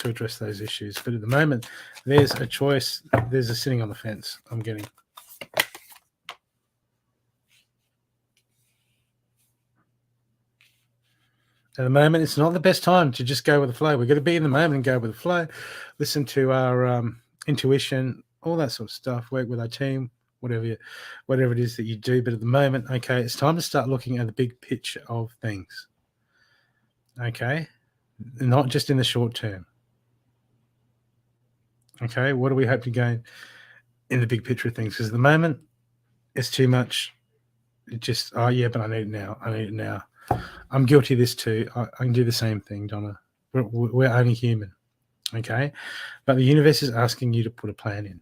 address those issues. But at the moment, there's a choice. There's a sitting on the fence I'm getting. At the moment, it's not the best time to just go with the flow. We've got to be in the moment and go with the flow. Listen to our intuition, all that sort of stuff. Work with our team, whatever it is that you do. But at the moment, okay, it's time to start looking at the big picture of things. Okay? Not just in the short term. Okay? What do we hope to gain in the big picture of things? Because at the moment, it's too much. It just, but I need it now. I'm guilty of this too. I can do the same thing, Donna. We're only human, okay? But the universe is asking you to put a plan in.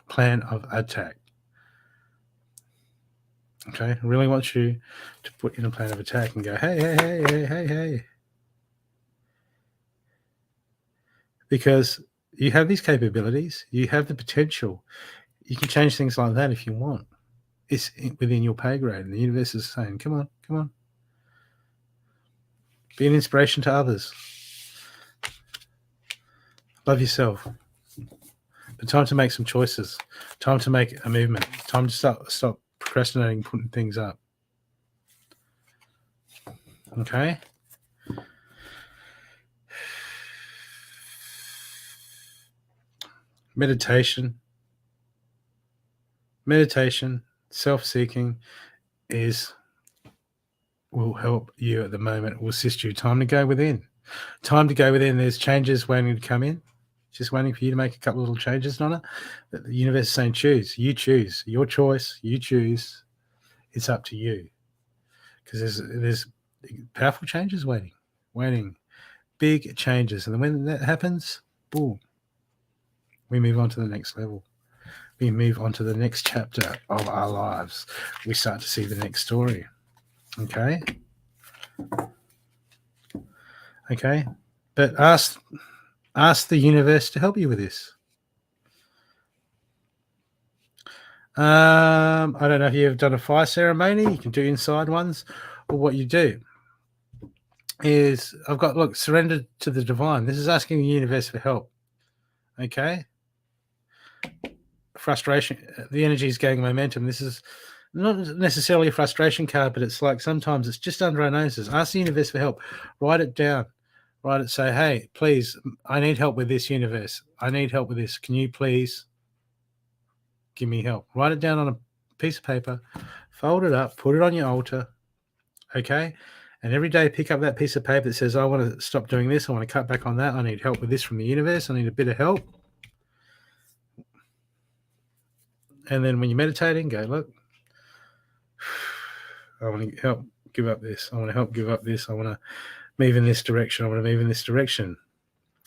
Plan of attack. Okay? I really want you to put in a plan of attack and go, hey. Because you have these capabilities. You have the potential. You can change things like that if you want. It's within your pay grade. And the universe is saying, come on. Be an inspiration to others. Love yourself. Time to make some choices. Time to make a movement. Time to stop procrastinating, putting things up. Okay? Meditation, self-seeking will help you at the moment, will assist you. Time to go within. There's changes waiting to come in. Just waiting for you to make a couple of little changes, Donna. The universe is saying choose. You choose. Your choice. You choose. It's up to you. Because there's powerful changes waiting. Big changes. And then when that happens, boom, we move on to the next level. We move on to the next chapter of our lives. We start to see the next story. Okay? Okay? But ask the universe to help you with this. I don't know if you've done a fire ceremony. You can do inside ones. Or what you do is, surrender to the divine. This is asking the universe for help. Okay? Frustration. The energy is gaining momentum. This is not necessarily a frustration card, but it's like sometimes it's just under our noses. Ask the universe for help. Write it down. Write it. Say, hey, please, I need help with this, universe. I need help with this. Can you please give me help? Write it down on a piece of paper. Fold it up. Put it on your altar. Okay? And every day pick up that piece of paper that says, I want to stop doing this. I want to cut back on that. I need help with this from the universe. I need a bit of help. And then when you're meditating, go, look, I want to help give up this. I want to help give up this. I want to move in this direction. I want to move in this direction.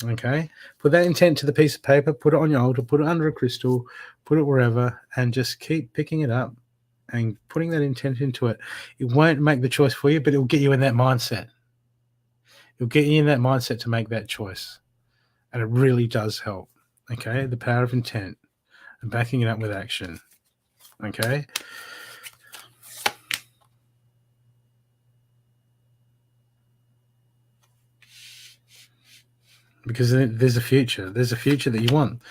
Okay? Put that intent to the piece of paper, put it on your altar, put it under a crystal, put it wherever, and just keep picking it up and putting that intent into it. It won't make the choice for you, but it will get you in that mindset. It'll get you in that mindset to make that choice. And it really does help. Okay? The power of intent and backing it up with action. Okay? Because there's a future. There's a future that you want.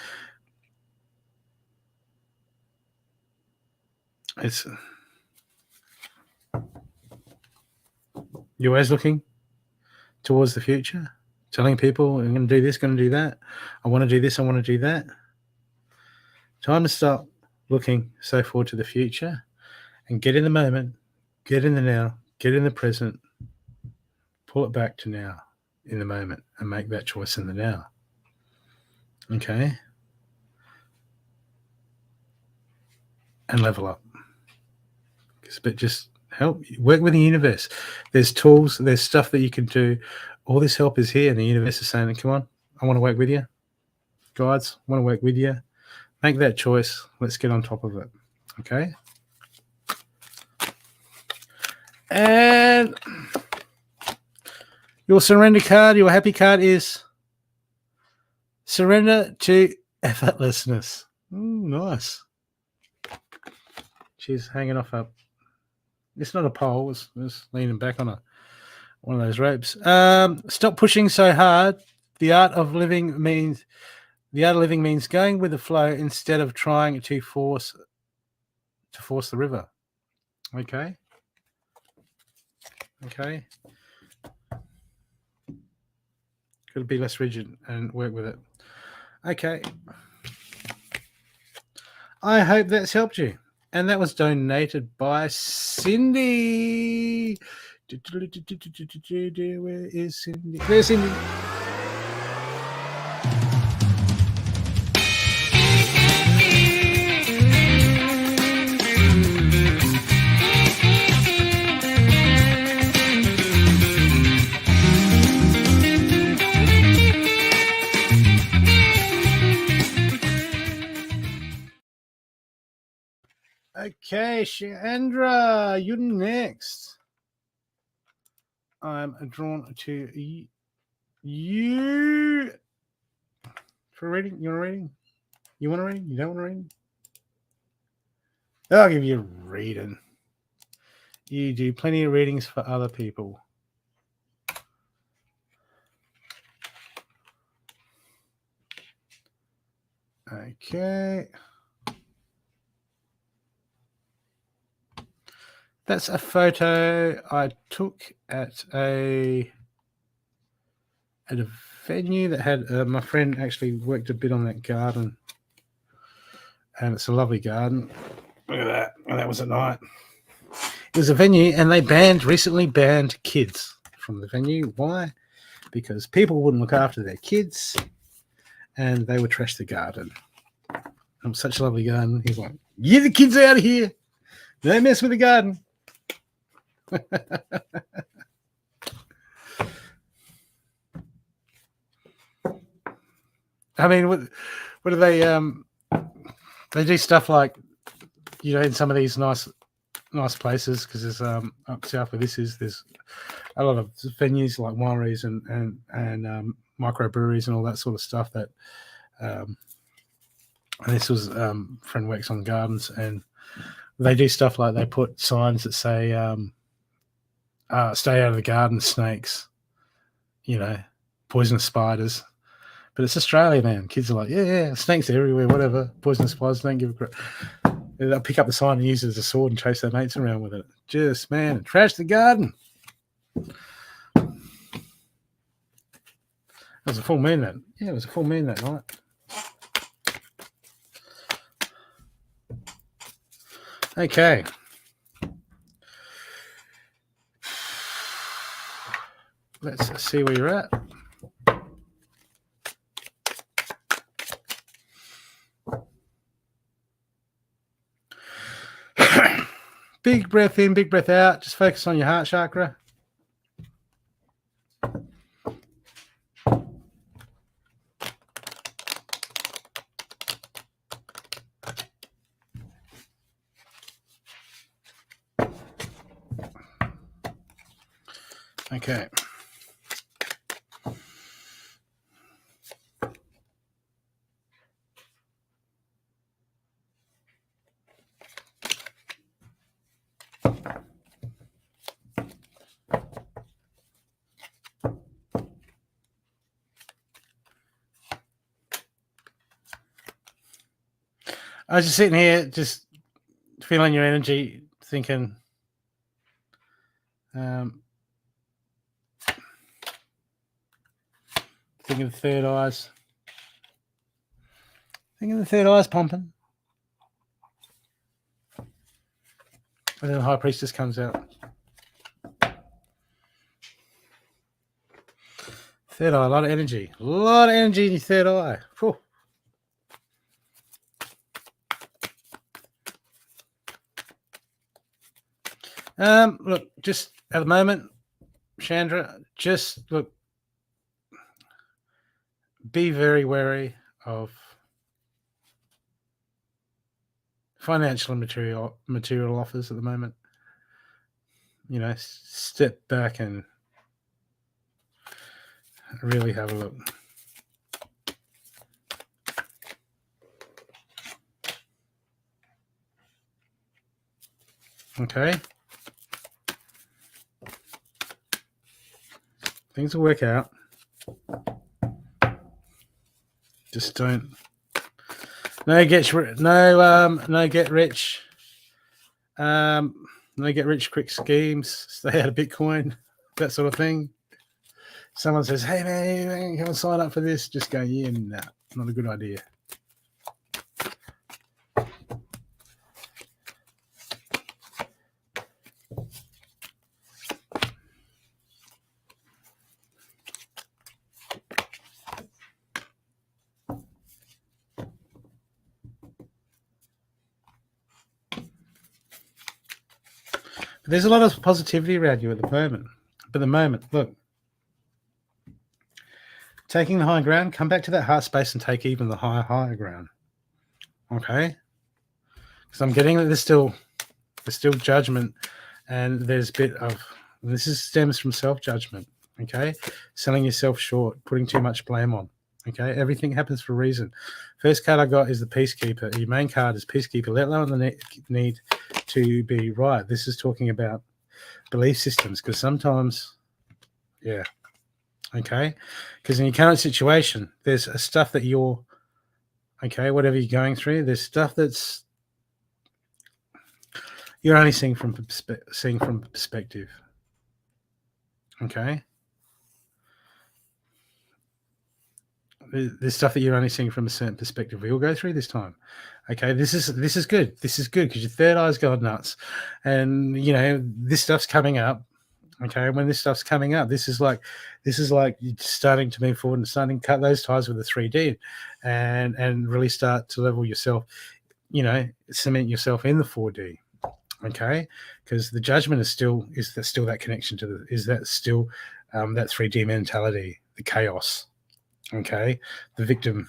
You're always looking towards the future, telling people, I'm going to do this, going to do that. I want to do this, I want to do that. Time to stop looking so forward to the future and get in the moment, get in the now, get in the present, pull it back to now, in the moment, and make that choice in the now. Okay? And level up. But just help, work with the universe. There's tools, there's stuff that you can do. All this help is here, and the universe is saying, come on, I want to work with you. Guides, I want to work with you. Make that choice. Let's get on top of it. Okay? And your surrender card, your happy card is surrender to effortlessness. Ooh, nice. She's hanging off up. It's not a pole. It's leaning back on one of those ropes. Stop pushing so hard. The art of living means going with the flow instead of trying to force the river. Okay. Okay. Got to be less rigid and work with it. Okay. I hope that's helped you. And that was donated by Cindy. Where is Cindy? There's Cindy. Okay, Shandra, you're next. I'm drawn to you for reading. You want a reading? You want a reading? You don't want a reading? I'll give you a reading. You do plenty of readings for other people. Okay. That's a photo I took at a venue that had my friend actually worked a bit on that garden, and it's a lovely garden. Look at that. And that was at night. It was a venue, and they recently banned kids from the venue. Why? Because people wouldn't look after their kids, and they would trash the garden. It was such a lovely garden. He's like, "Get the kids out of here! Don't mess with the garden." I mean, what do they? They do stuff like, in some of these nice places, because there's up south where this is, there's a lot of venues like wineries and microbreweries and all that sort of stuff. That and this was friend works on gardens, and they do stuff like they put signs that say "Stay out of the garden, snakes," poisonous spiders. But it's Australia, man. Kids are like, yeah, snakes everywhere, whatever. Poisonous spiders, don't give a crap. They'll pick up the sign and use it as a sword and chase their mates around with it. Just, man, trash the garden. It was a full moon that. Yeah, it was a full moon that night. Okay. Let's see where you're at. Big breath in, big breath out. Just focus on your heart chakra. Okay. I was just sitting here, just feeling your energy, thinking, thinking the third eye's pumping. And then the High Priestess comes out. Third eye, a lot of energy. A lot of energy in your third eye. Whew. Look, just at the moment, Chandra, just look, be very wary of financial and material offers at the moment. Step back and really have a look. Okay. Things will work out. Just don't. No get rich. No get rich quick schemes. Stay out of Bitcoin. That sort of thing. Someone says, "Hey man, come and sign up for this." Just go, "Yeah, nah, not a good idea." There's a lot of positivity around you at the moment. But the moment, look, taking the high ground, come back to that heart space and take even the higher ground. Okay? Because I'm getting that there's still judgment, and there's a bit of, stems from self-judgment. Okay? Selling yourself short, putting too much blame on. Okay? Everything happens for a reason. First card I got is the Peacekeeper. Your main card is Peacekeeper. Let alone the need to be right. This is talking about belief systems, because sometimes, yeah, okay, because in your current situation, there's stuff that you're Okay, whatever you're going through, there's stuff that's you're only seeing from perspective. Okay, there's stuff that you're only seeing from a certain perspective. We all go through this time. Okay, this is good. This is good because your third eye's gone nuts, and you know this stuff's coming up. Okay, when this stuff's coming up, this is like you're starting to move forward and starting to cut those ties with the 3D, and really start to level yourself. You know, cement yourself in the 4D. Okay, because the judgment is still that connection to that 3D mentality, the chaos. Okay, the victim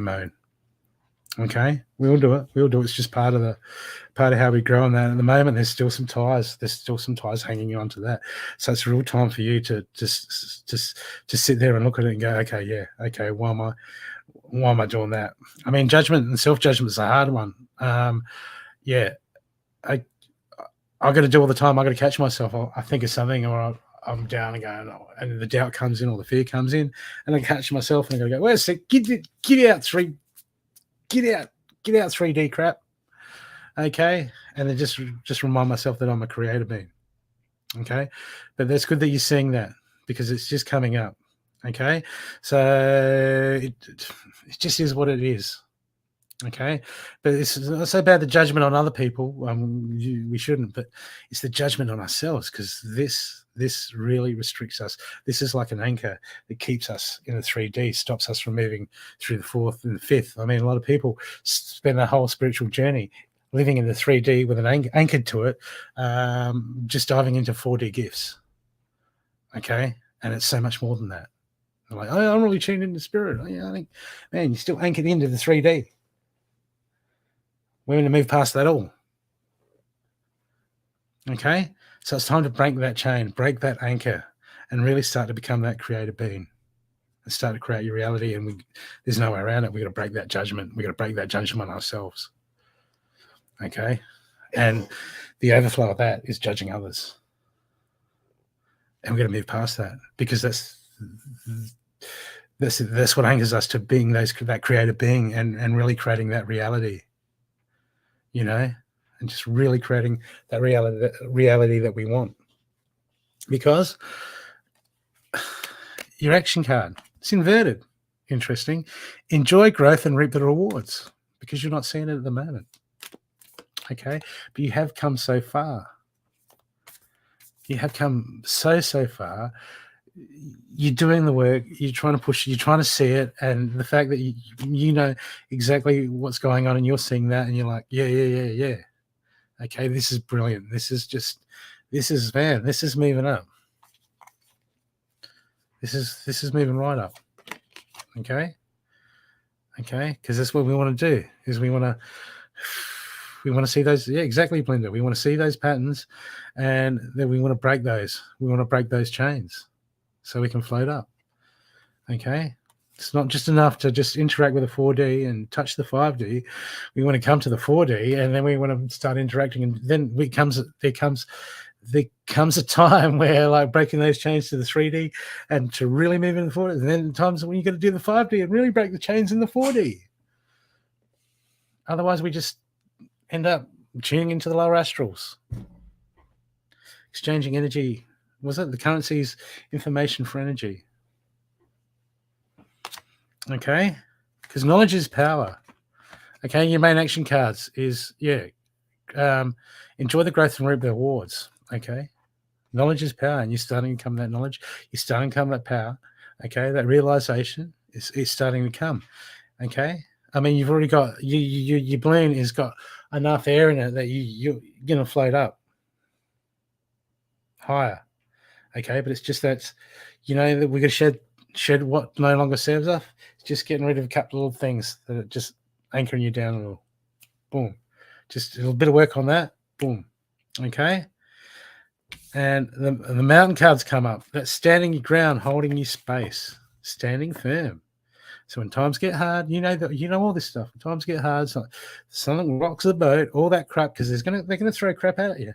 mode. Okay, we all do it. It's just part of how we grow in that. At the moment, there's still some ties. Hanging on to that. So it's a real time for you to just sit there and look at it and go, okay, yeah, okay, why am I doing that? I mean, judgment and self-judgment is a hard one. Yeah, I got to do all the time. I got to catch myself. I think of something, or I'm down and going, and the doubt comes in, or the fear comes in, and I catch myself and I got to go, wait a sec, get out 3D crap. Okay, and then just remind myself that I'm a creator being. Okay, but that's good that you're seeing that because it's just coming up. Okay, so it just is what it is. Okay, but it's not so bad the judgment on other people. We shouldn't, but it's the judgment on ourselves because this really restricts us. This is like an anchor that keeps us in the 3D, stops us from moving through the fourth and the fifth. I mean, a lot of people spend their whole spiritual journey living in the 3D with an anchored to it, just diving into 4D gifts. Okay, and it's so much more than that. They're like, oh, I'm really tuned into spirit. I think, man, you're still anchored into the 3D. We're going to move past that all. Okay, so it's time to break that chain, break that anchor, and really start to become that creative being and start to create your reality. And there's no way around it. We got to break that judgment. We got to break that judgment on ourselves. Okay, and the overflow of that is judging others, and we're going to move past that because that's what anchors us to being that creative being and really creating that reality. You know, and just really creating that reality that we want. Because your action card, it's inverted. Interesting. Enjoy growth and reap the rewards because you're not seeing it at the moment. Okay, but you have come so far. You have come so far. You're doing the work. You're trying to push. You're trying to see it, and the fact that you know exactly what's going on, and you're seeing that, and you're like, yeah. Okay, this is brilliant. This is moving up. This is moving right up. Okay, because that's what we want to do. Is we want to see those. Yeah, exactly, Belinda. We want to see those patterns, and then we want to break those. We want to break those chains, so we can float up. Okay. It's not just enough to just interact with the 4D and touch the 5D. We want to come to the 4D, and then we want to start interacting. And then there comes a time where like breaking those chains to the 3D and to really move into the 4D. And then times when you got to do the 5D and really break the chains in the 4D. Otherwise, we just end up tuning into the lower astrals, exchanging energy. Was it the currency's information for energy? Okay, because knowledge is power. Okay, your main action cards is enjoy the growth and reap the rewards. Okay, knowledge is power, and you're starting to come that knowledge. You're starting to come that power. Okay, that realization is starting to come. Okay, I mean you've already got your balloon has got enough air in it that you're gonna float up higher. Okay, but it's just that that we're gonna shed what no longer serves us. It's just getting rid of a couple of little things that are just anchoring you down a little. Boom. Just a little bit of work on that. Boom. Okay. And the mountain cards come up. That's standing your ground, holding your space, standing firm. So when times get hard, you know all this stuff. When times get hard, something rocks the boat, all that crap, because they're gonna throw crap at you.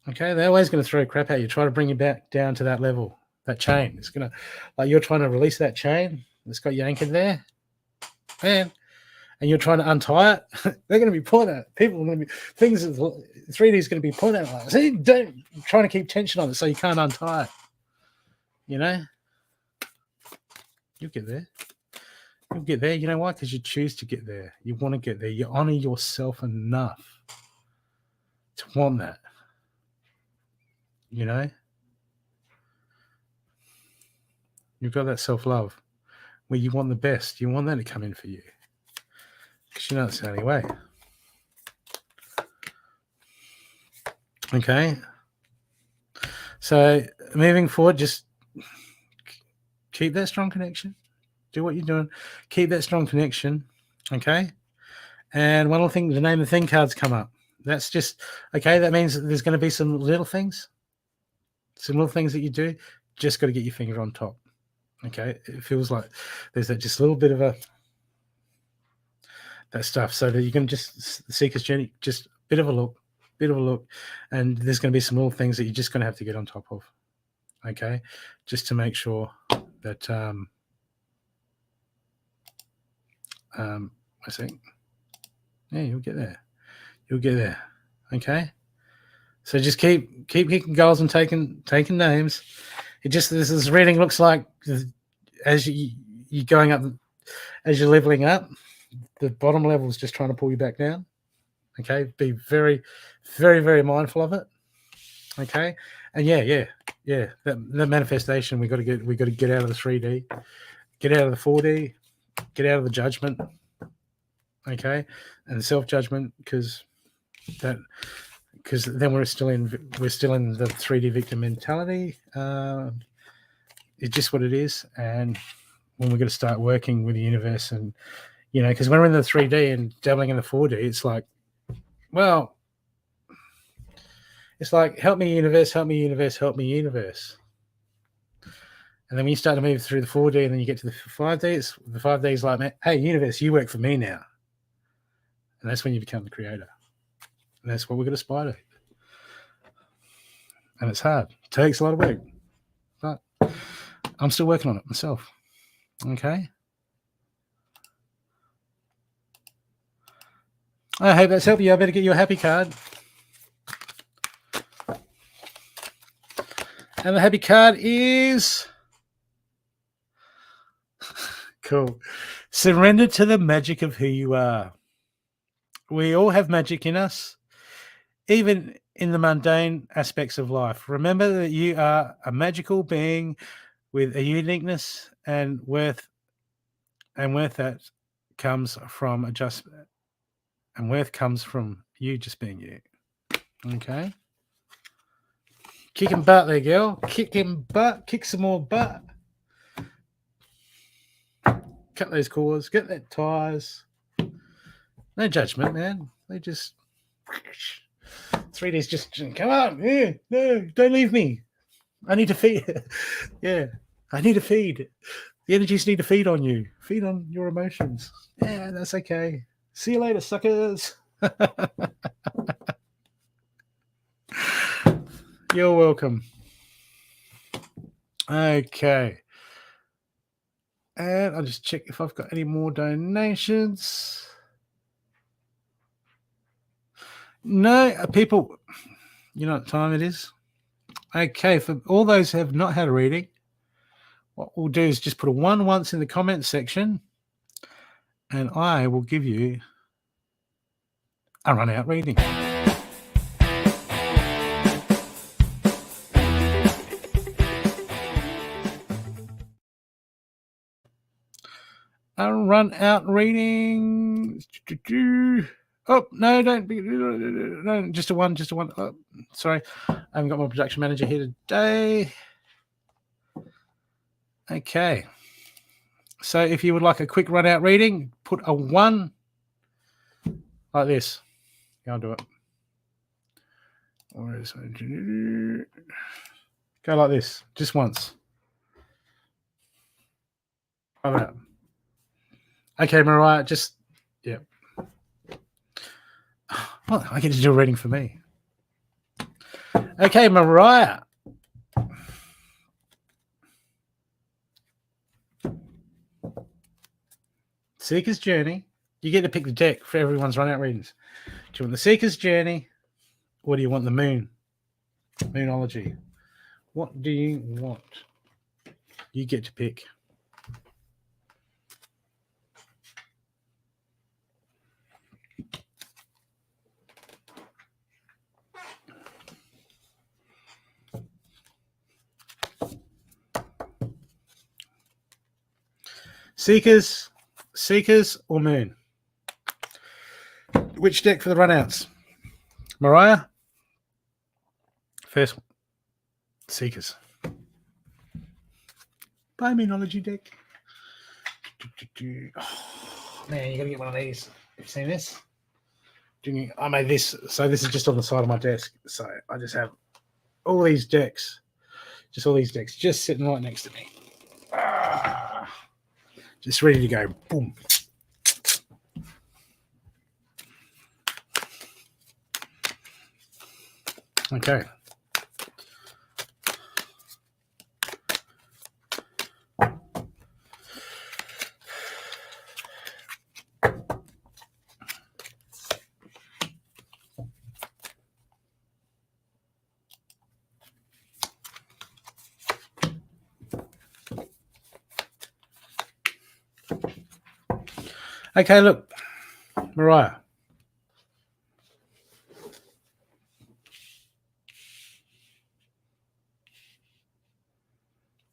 Okay, they're always going to throw crap at you, try to bring you back down to that level. That chain. It's gonna, like you're trying to release that chain that's got you anchored there. man, and you're trying to untie it, they're going to be pulling at it. People are going to be, 3D is going to be pulling at it. Like, see, don't trying to keep tension on it so you can't untie it. You know, you'll get there. You'll get there. You know why? Because you choose to get there. You want to get there. You honor yourself enough to want that. You know, you've got that self-love where you want the best. You want that to come in for you. Because you know it's the only way. Okay. So moving forward, just keep that strong connection. Do what you're doing. Keep that strong connection. Okay. And one little thing, the name of the thing cards come up. That's just, okay, that means that there's going to be some little things. Some little things that you do. Just got to get your finger on top. Okay. It feels like there's that just a little bit of that stuff. So that you can just, the Seeker's Journey, just a bit of a look. And there's going to be some little things that you're just going to have to get on top of. Okay. Just to make sure that, I think, yeah, you'll get there. Okay. So just keep kicking goals and taking names. It just, this reading looks like as you're going up, as you're leveling up, the bottom level is just trying to pull you back down. Okay. Be very, very, very mindful of it. Okay. And yeah. That manifestation, we got to get out of the 3D, get out of the 4D, get out of the judgment. Okay. And the self-judgment, because then we're still in the 3D victim mentality. It's just what it is. And when we're going to start working with the universe, and because when we're in the 3D and dabbling in the 4D, it's like, well, it's like, help me universe, help me universe, help me universe. And then when you start to move through the 4D and then you get to the 5D, the 5D is like, hey, universe, you work for me now. And that's when you become the creator. And that's what we're going to aspire to. And it's hard. It takes a lot of work. But I'm still working on it myself. Okay? I hope that's helped you. I better get you a happy card. And the happy card is... cool. Surrender to the magic of who you are. We all have magic in us, even in the mundane aspects of life. Remember that you are a magical being with a uniqueness and worth that comes from adjustment. And worth comes from you just being you. Okay? Kicking butt there, girl. Kicking butt. Kick some more butt. Cut those cords. Get that ties. No judgment, man. They just... 3D's just, come on. Yeah, no, don't leave me. I need to feed. Yeah, I need to feed. The energies need to feed on you. Feed on your emotions. Yeah, that's okay. See you later, suckers. You're welcome. Okay. And I'll just check if I've got any more donations. No, people, you know what time it is? Okay, for all those who have not had a reading, what we'll do is just put a 1 once in the comment section, and I will give you a run-out reading. A run-out reading. Oh, no, no, just a one. Oh, sorry, I haven't got my production manager here today. Okay. So if you would like a quick run-out reading, put a 1 like this. I'll do it. Go like this, just once. Like that. Okay, Mariah, just, yeah. Well, I get to do a reading for me. Okay, Mariah. Seeker's Journey. You get to pick the deck for everyone's run-out readings. Do you want the Seeker's Journey, or do you want the Moon? Moonology. What do you want? You get to pick. Seekers or Moon? Which deck for the runouts? Mariah? First one. Seekers. Buy Moonology deck. Oh, man, you gotta get one of these. Have you seen this? I made this. So this is just on the side of my desk. So I just have all these decks. Just sitting right next to me. Just ready to go. Boom. Okay. Okay, look, Mariah.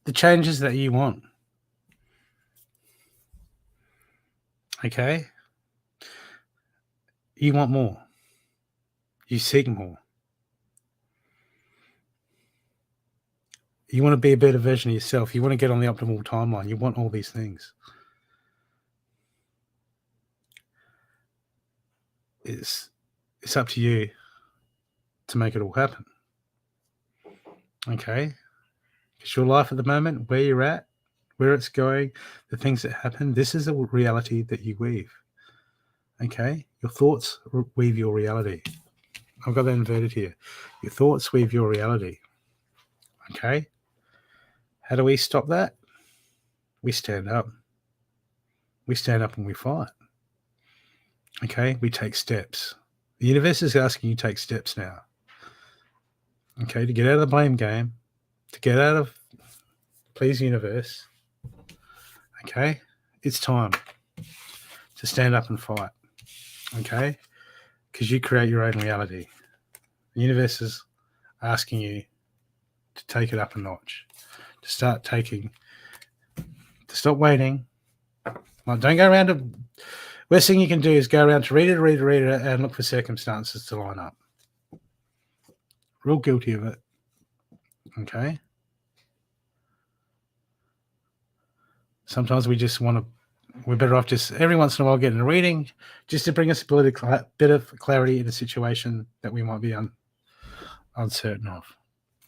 The changes that you want. Okay? You want more. You seek more. You want to be a better version of yourself. You want to get on the optimal timeline. You want all these things. It's up to you to make it all happen. Okay? Because your life at the moment, where you're at, where it's going, the things that happen, this is a reality that you weave. Okay? Your thoughts weave your reality. I've got that inverted here. Your thoughts weave your reality. Okay? How do we stop that? We stand up. We stand up and we fight. Okay? We take steps. The universe is asking you to take steps now. Okay? To get out of the blame game, to get out of please universe. Okay? It's time to stand up and fight. Okay? Because you create your own reality. The universe is asking you to take it up a notch, to start stop waiting. Like, don't go around to, worst thing you can do is go around to read it, and look for circumstances to line up. Real guilty of it. Okay? Sometimes we just want to, we're better off just every once in a while getting a reading just to bring us a bit of clarity in a situation that we might be uncertain of.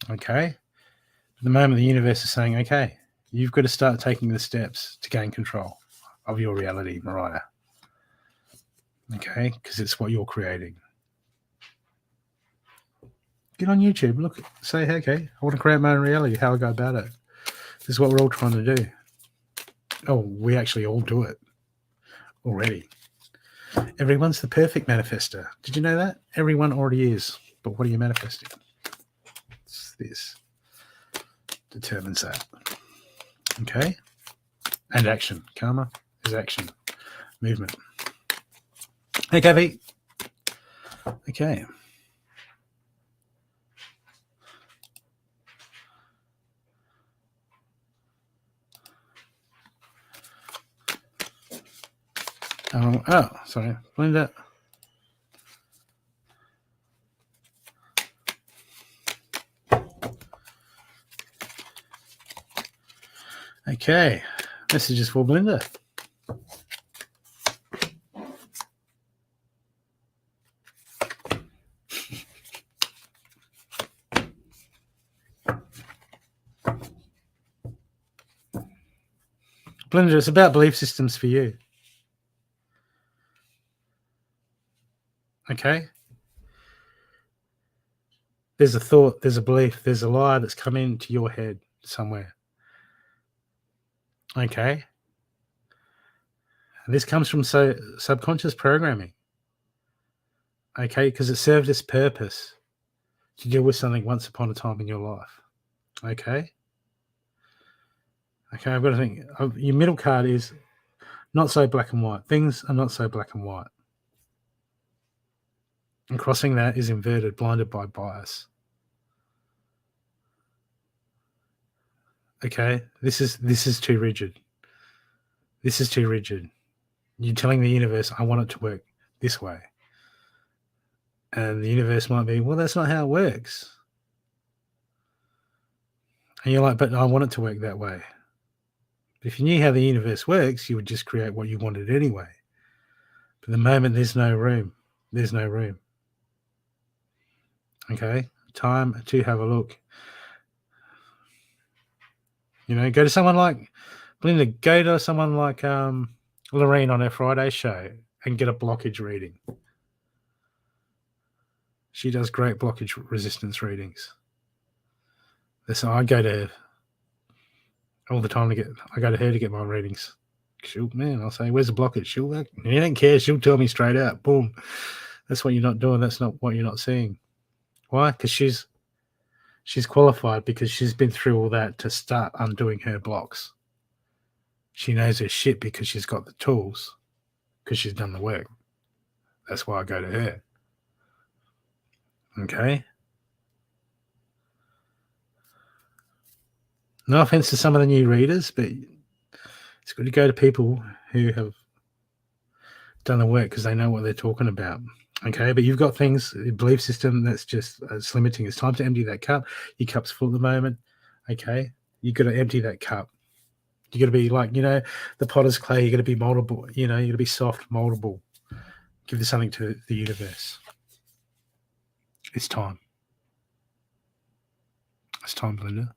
Okay? At the moment, the universe is saying, okay, you've got to start taking the steps to gain control of your reality, Mariah. Okay? Because it's what you're creating. Get on YouTube, look, say, okay, I want to create my own reality. How I go about it. This is what we're all trying to do. Oh, we actually all do it already. Everyone's the perfect manifester. Did you know that? Everyone already is. But what are you manifesting? It's this. Determines that. Okay? And action. Karma is action. Movement. Okay, V. Okay. Oh, sorry. Belinda. Okay. Messages for Belinda. Belinda, it's about belief systems for you. Okay? There's a thought, there's a belief, there's a lie that's come into your head somewhere. Okay? And this comes from subconscious programming. Okay, because it served its purpose to deal with something once upon a time in your life. Okay, I've got to think. Your middle card is not so black and white. Things are not so black and white. And crossing that is inverted, blinded by bias. Okay, this is too rigid. This is too rigid. You're telling the universe, I want it to work this way. And the universe might be, well, that's not how it works. And you're like, but I want it to work that way. If you knew how the universe works, you would just create what you wanted anyway. But the moment there's no room, there's no room. Okay, time to have a look. You know, go to someone like Belinda, go to someone like Lorraine on her Friday show and get a blockage reading. She does great blockage resistance readings. So I go to her all the time I go to her to get my readings. I'll say, where's the blockage? She'll like, you don't care. She'll tell me straight out. Boom. That's what you're not doing. That's not what you're not seeing. Why? Because she's qualified, because she's been through all that to start undoing her blocks. She knows her shit because she's got the tools, because she's done the work. That's why I go to her. Okay? No offense to some of the new readers, but it's good to go to people who have done the work because they know what they're talking about. Okay, but you've got things, a belief system that's just limiting. It's time to empty that cup. Your cup's full at the moment. Okay, you've got to empty that cup. You got to be like, the potter's clay. You got to be moldable. You got to be soft, moldable. Give this something to the universe. It's time. It's time, Belinda.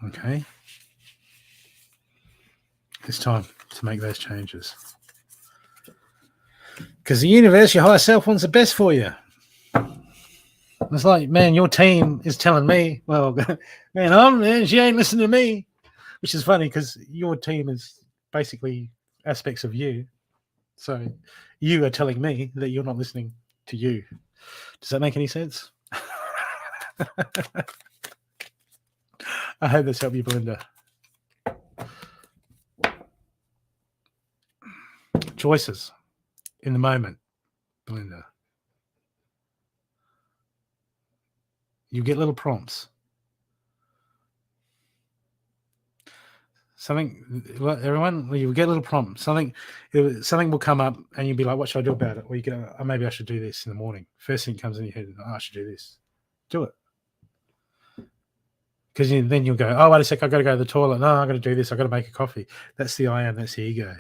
Okay. It's time to make those changes. Because the universe, your higher self, wants the best for you. It's like, man, your team is telling me, well, man, she ain't listening to me. Which is funny because your team is basically aspects of you. So you are telling me that you're not listening to you. Does that make any sense? I hope that's helped you, Belinda. Choices in the moment, Belinda. You get little prompts. Everyone, you get a little prompt. Something will come up, and you'll be like, "What should I do about it?" Or you get, "Oh, maybe I should do this in the morning." First thing comes in your head, "Oh, I should do this." Do it, because then you'll go, "Oh, wait a sec, I got to go to the toilet. No, I got to do this. I got to make a coffee." That's the I am. That's the ego.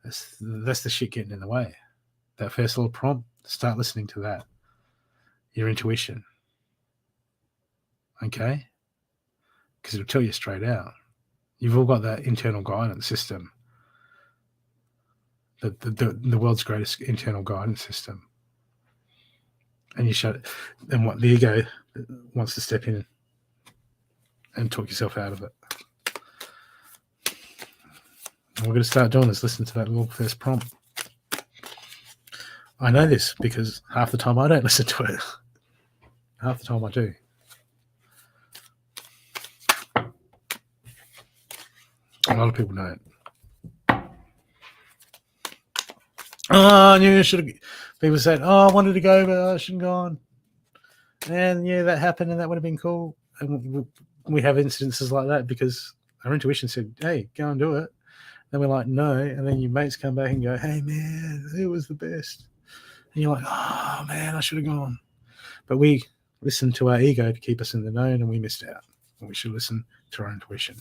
That's the shit getting in the way. That first little prompt, start listening to that. Your intuition, okay? Because it'll tell you straight out. You've all got that internal guidance system. The world's greatest internal guidance system. And you shut it. And what the ego wants to step in and talk yourself out of it. And we're going to start doing is listen to that little first prompt. I know this because half the time I don't listen to it. Half the time I do. A lot of people don't. Oh, I knew I should have. People said, "Oh, I wanted to go, but I shouldn't have gone." And yeah, that happened, and that would have been cool. And we have incidences like that because our intuition said, "Hey, go and do it." Then we're like, "No," and then your mates come back and go, "Hey, man, it was the best." And you're like, "Oh man, I should have gone." But we listened to our ego to keep us in the known, and we missed out. And we should listen to our intuition.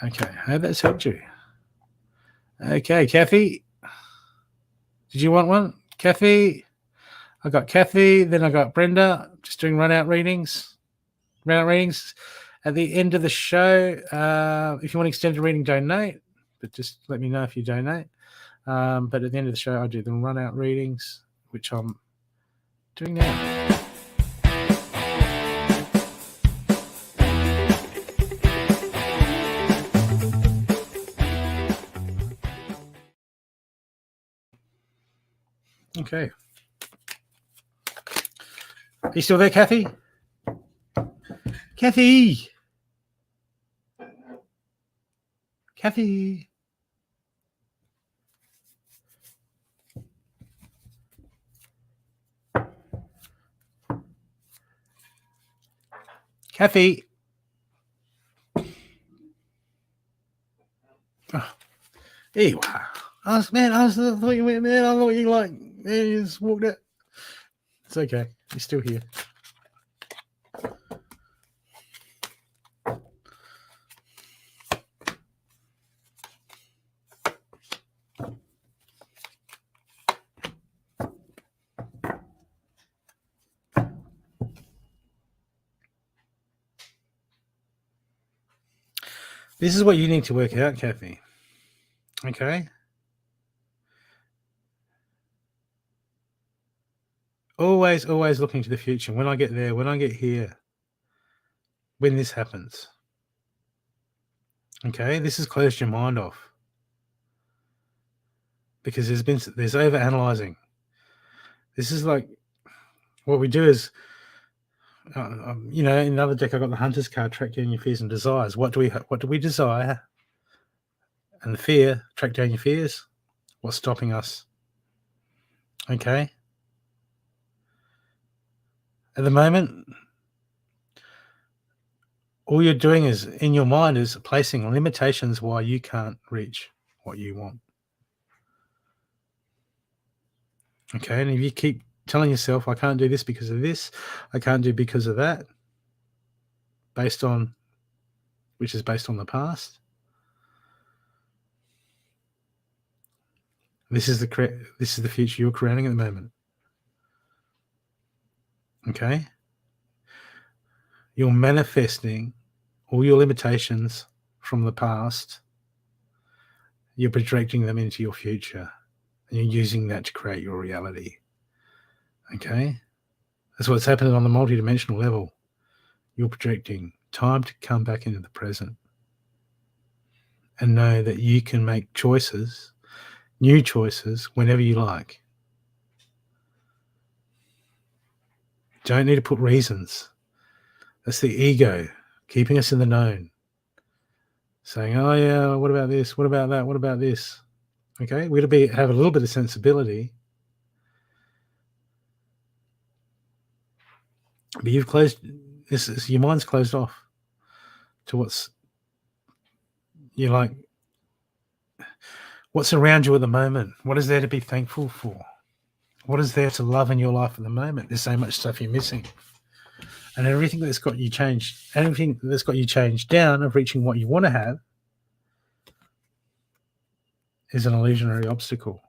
Okay, I hope that's helped you. Okay, Kathy. Did you want one? Kathy. I got Kathy, then I got Brenda, just doing run-out readings. Run-out readings. At the end of the show, if you want extended reading, donate. But just let me know if you donate. But at the end of the show, I do the run-out readings, which I'm doing now. Okay. Are you still there, Kathy? Kathy. Kathy. Kathy. Oh, there you are. I thought you went there. I thought you you just walked out. It's okay. You're still here. This is what you need to work out, Kathy. Okay? Always looking to the future. When I get there, when I get here, when this happens. Okay? This has closed your mind off. Because there's over analyzing. This is like what we do is, in another deck I got the Hunter's card, track down your fears and desires. What do we desire? And the fear, track down your fears. What's stopping us? Okay. At the moment, all you're doing is in your mind is placing limitations why you can't reach what you want. Okay, and if you keep telling yourself, I can't do this because of this, I can't do because of that, which is based on the past. This is the future you're creating at the moment. Okay? You're manifesting all your limitations from the past. You're projecting them into your future. And you're using that to create your reality. Okay? That's what's happening on the multidimensional level. You're projecting time to come back into the present. And know that you can make choices, new choices, whenever you like. Don't need to put reasons. That's the ego keeping us in the known. Saying, oh yeah, what about this? What about that? What about this? Okay, we got to have a little bit of sensibility. But you've closed your mind's closed off to what's around you at the moment. What is there to be thankful for? What is there to love in your life at the moment? There's so much stuff you're missing. And everything that's got you changed down of reaching what you want to have is an illusionary obstacle.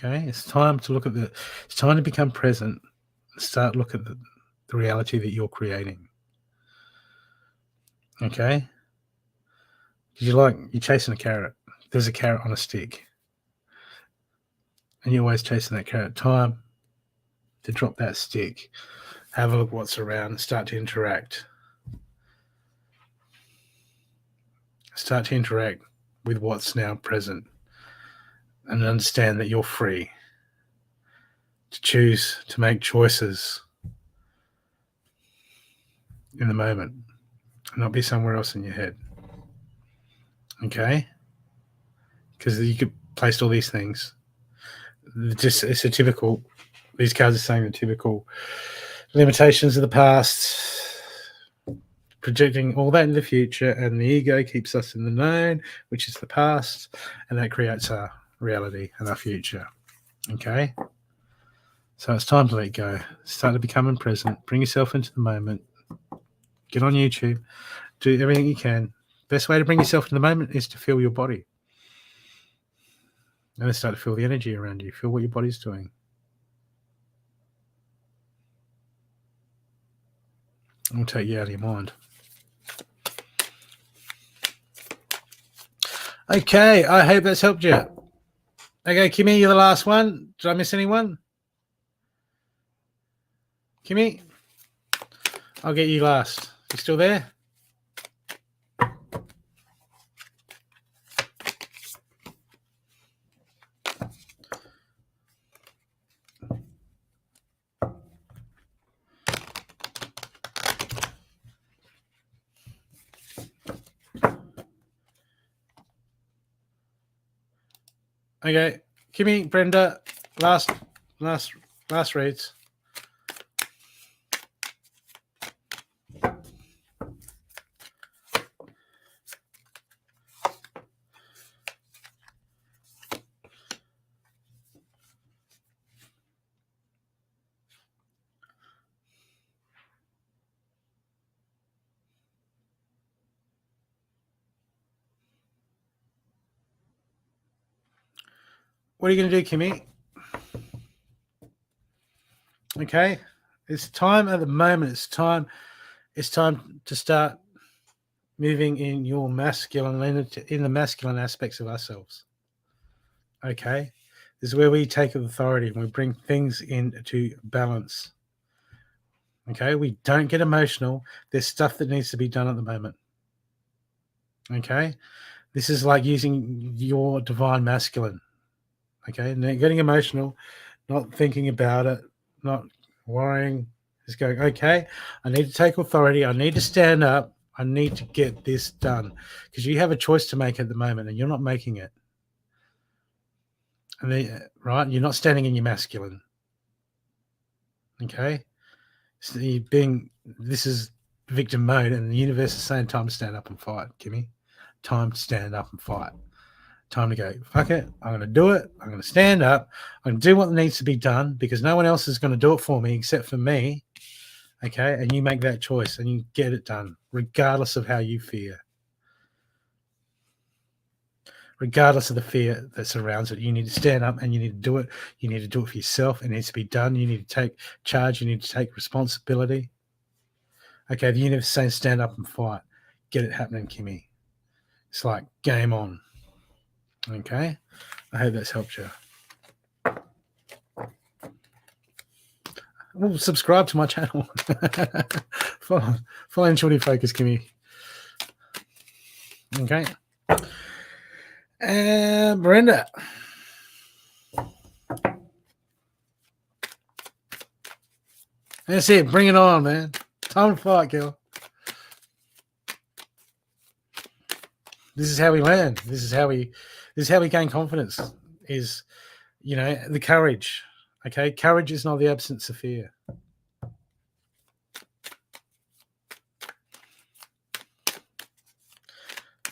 Okay, it's time to it's time to become present and start look at the reality that you're creating. Okay? Because you're chasing a carrot. There's a carrot on a stick. And you're always chasing that carrot. Time to drop that stick. Have a look what's around. Start to interact. Start to interact with what's now present. And understand that you're free to choose to make choices in the moment and not be somewhere else in your head. Okay? Because you could place all these things. These cards are saying the typical limitations of the past, projecting all that in the future, and the ego keeps us in the known, which is the past, and that creates our reality and our future. Okay? So it's time to let go. Start to become present. Bring yourself into the moment. Get on YouTube. Do everything you can. Best way to bring yourself into the moment is to feel your body. And then start to feel the energy around you. Feel what your body's doing. It will take you out of your mind. Okay, I hope that's helped you. Okay, Kimmy, you're the last one. Did I miss anyone? Kimmy? I'll get you last. You still there? Okay, Kimmy, Brenda, last reads. What are you going to do, Kimmy? Okay, it's time at the moment. It's time to start moving in your masculine, in the masculine aspects of ourselves. Okay, this is where we take authority and we bring things into balance. Okay, we don't get emotional. There's stuff that needs to be done at the moment. Okay, this is like using your divine masculine. Okay, and then getting emotional, not thinking about it, not worrying, just going, okay, I need to take authority. I need to stand up. I need to get this done, because you have a choice to make at the moment and you're not making it. And then, right, you're not standing in your masculine. Okay, so this is victim mode, and the universe is saying time to stand up and fight, Kimmy. Time to stand up and fight. Time to go, fuck it, I'm going to do it. I'm going to stand up. I'm going to do what needs to be done, because no one else is going to do it for me except for me. Okay, and you make that choice and you get it done, regardless of how you fear. Regardless of the fear that surrounds it, you need to stand up and you need to do it. You need to do it for yourself. It needs to be done. You need to take charge. You need to take responsibility. Okay, the universe is saying stand up and fight. Get it happening, Kimmy. It's like game on. Okay, I hope that's helped you. Well, subscribe to my channel. follow Shorty Focus, Kimmy. Okay. And Brenda. That's it. Bring it on, man. Time to fight, girl. This is how we learn. This is how we gain confidence. Is, the courage. Okay, courage is not the absence of fear.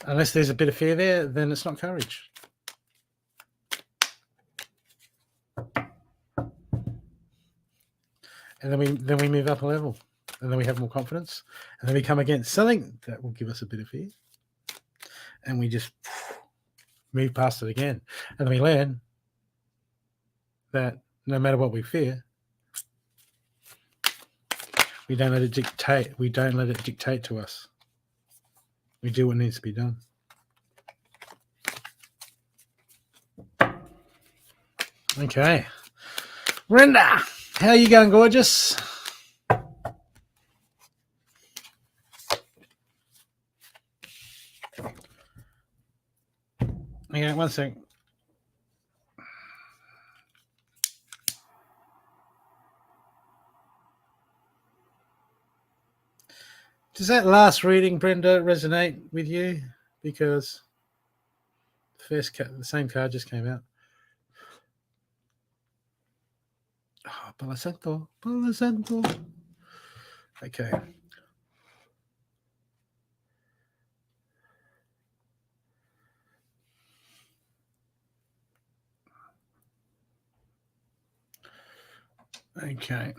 Unless there's a bit of fear there, then it's not courage. And then we move up a level, and then we have more confidence, and then we come against something that will give us a bit of fear, and we just move past it again, and then we learn that no matter what we fear, we don't let it dictate. We don't let it dictate to us. We do what needs to be done. Okay, Brenda, how are you going, gorgeous? Okay, one second. Does that last reading, Brenda, resonate with you? Because the same card just came out. Oh, Palo Santo. Okay. Okay.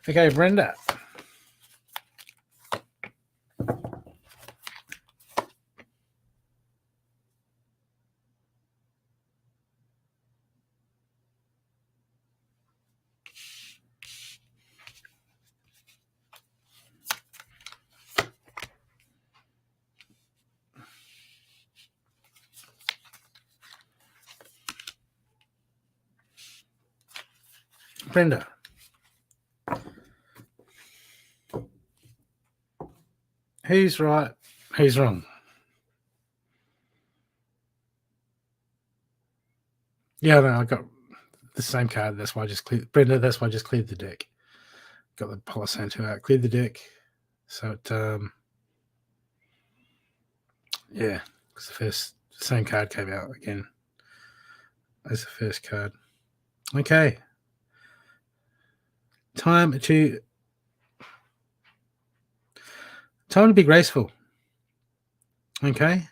Okay, Brenda. Brenda. Who's right? Who's wrong? Yeah, no, I got the same card. That's why I just cleared, Brenda. That's why I just cleared the deck. got the Palo Santo out, cleared the deck. So it, yeah, because the same card came out again as the first card. Okay. Time to be graceful. Okay.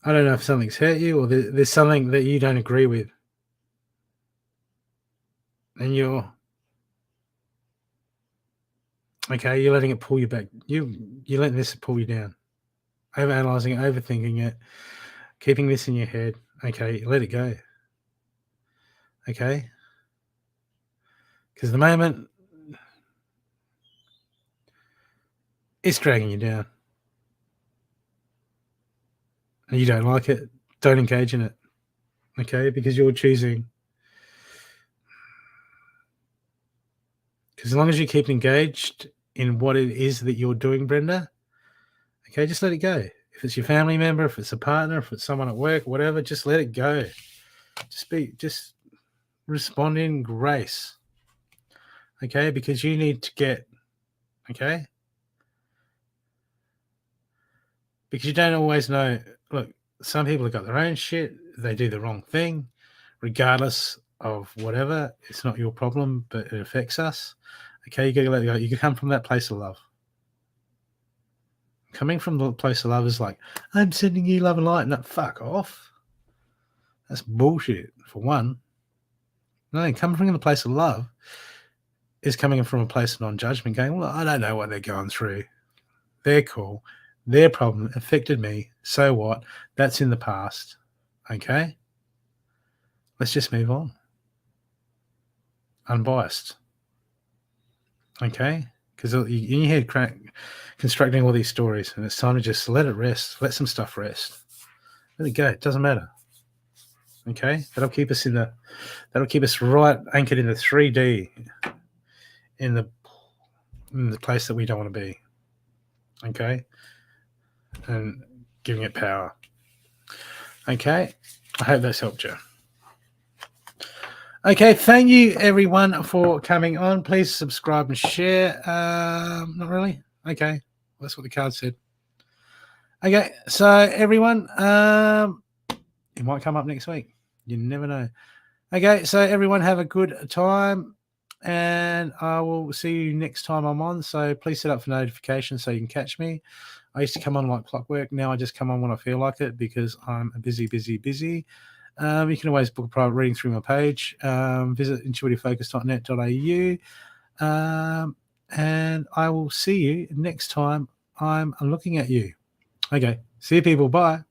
I don't know if something's hurt you or there's something that you don't agree with. And you're letting it pull you back. You're letting this pull you down. Overanalyzing it, overthinking it, keeping this in your head. Okay, let it go. Okay? Because the moment it's dragging you down. And you don't like it, don't engage in it. Okay? Because you're choosing. Because as long as you keep engaged in what it is that you're doing, Brenda, okay, just let it go. If it's your family member, if it's a partner, if it's someone at work, whatever, just let it go. Just respond in grace. Okay? Because you need to get, okay? Because you don't always know. Look, some people have got their own shit. They do the wrong thing, regardless of whatever. It's not your problem, but it affects us. Okay, you got to let it go. You can come from that place of love. Coming from the place of love is like, I'm sending you love and light. No, fuck off. That's bullshit, for one. No, coming from the place of love is coming from a place of non-judgment, going, well, I don't know what they're going through. They're cool. Their problem affected me. So what? That's in the past. Okay? Let's just move on. Unbiased. Okay? Because in your head, constructing all these stories, and it's time to just let it rest. Let some stuff rest. Let it go. It doesn't matter. Okay? That'll keep us right anchored in the 3D, in the place that we don't want to be. Okay? And giving it power. Okay? I hope that's helped you. Okay, thank you everyone for coming on. Please subscribe and share. Not really. Okay, that's what the card said. Okay, so everyone, it might come up next week. You never know. Okay, so everyone have a good time, and I will see you next time I'm on. So please set up for notifications so you can catch me. I used to come on like clockwork. Now I just come on when I feel like it because I'm busy. You can always book a private reading through my page. Visit intuitivefocus.net.au. And I will see you next time I'm looking at you. Okay. See you people. Bye.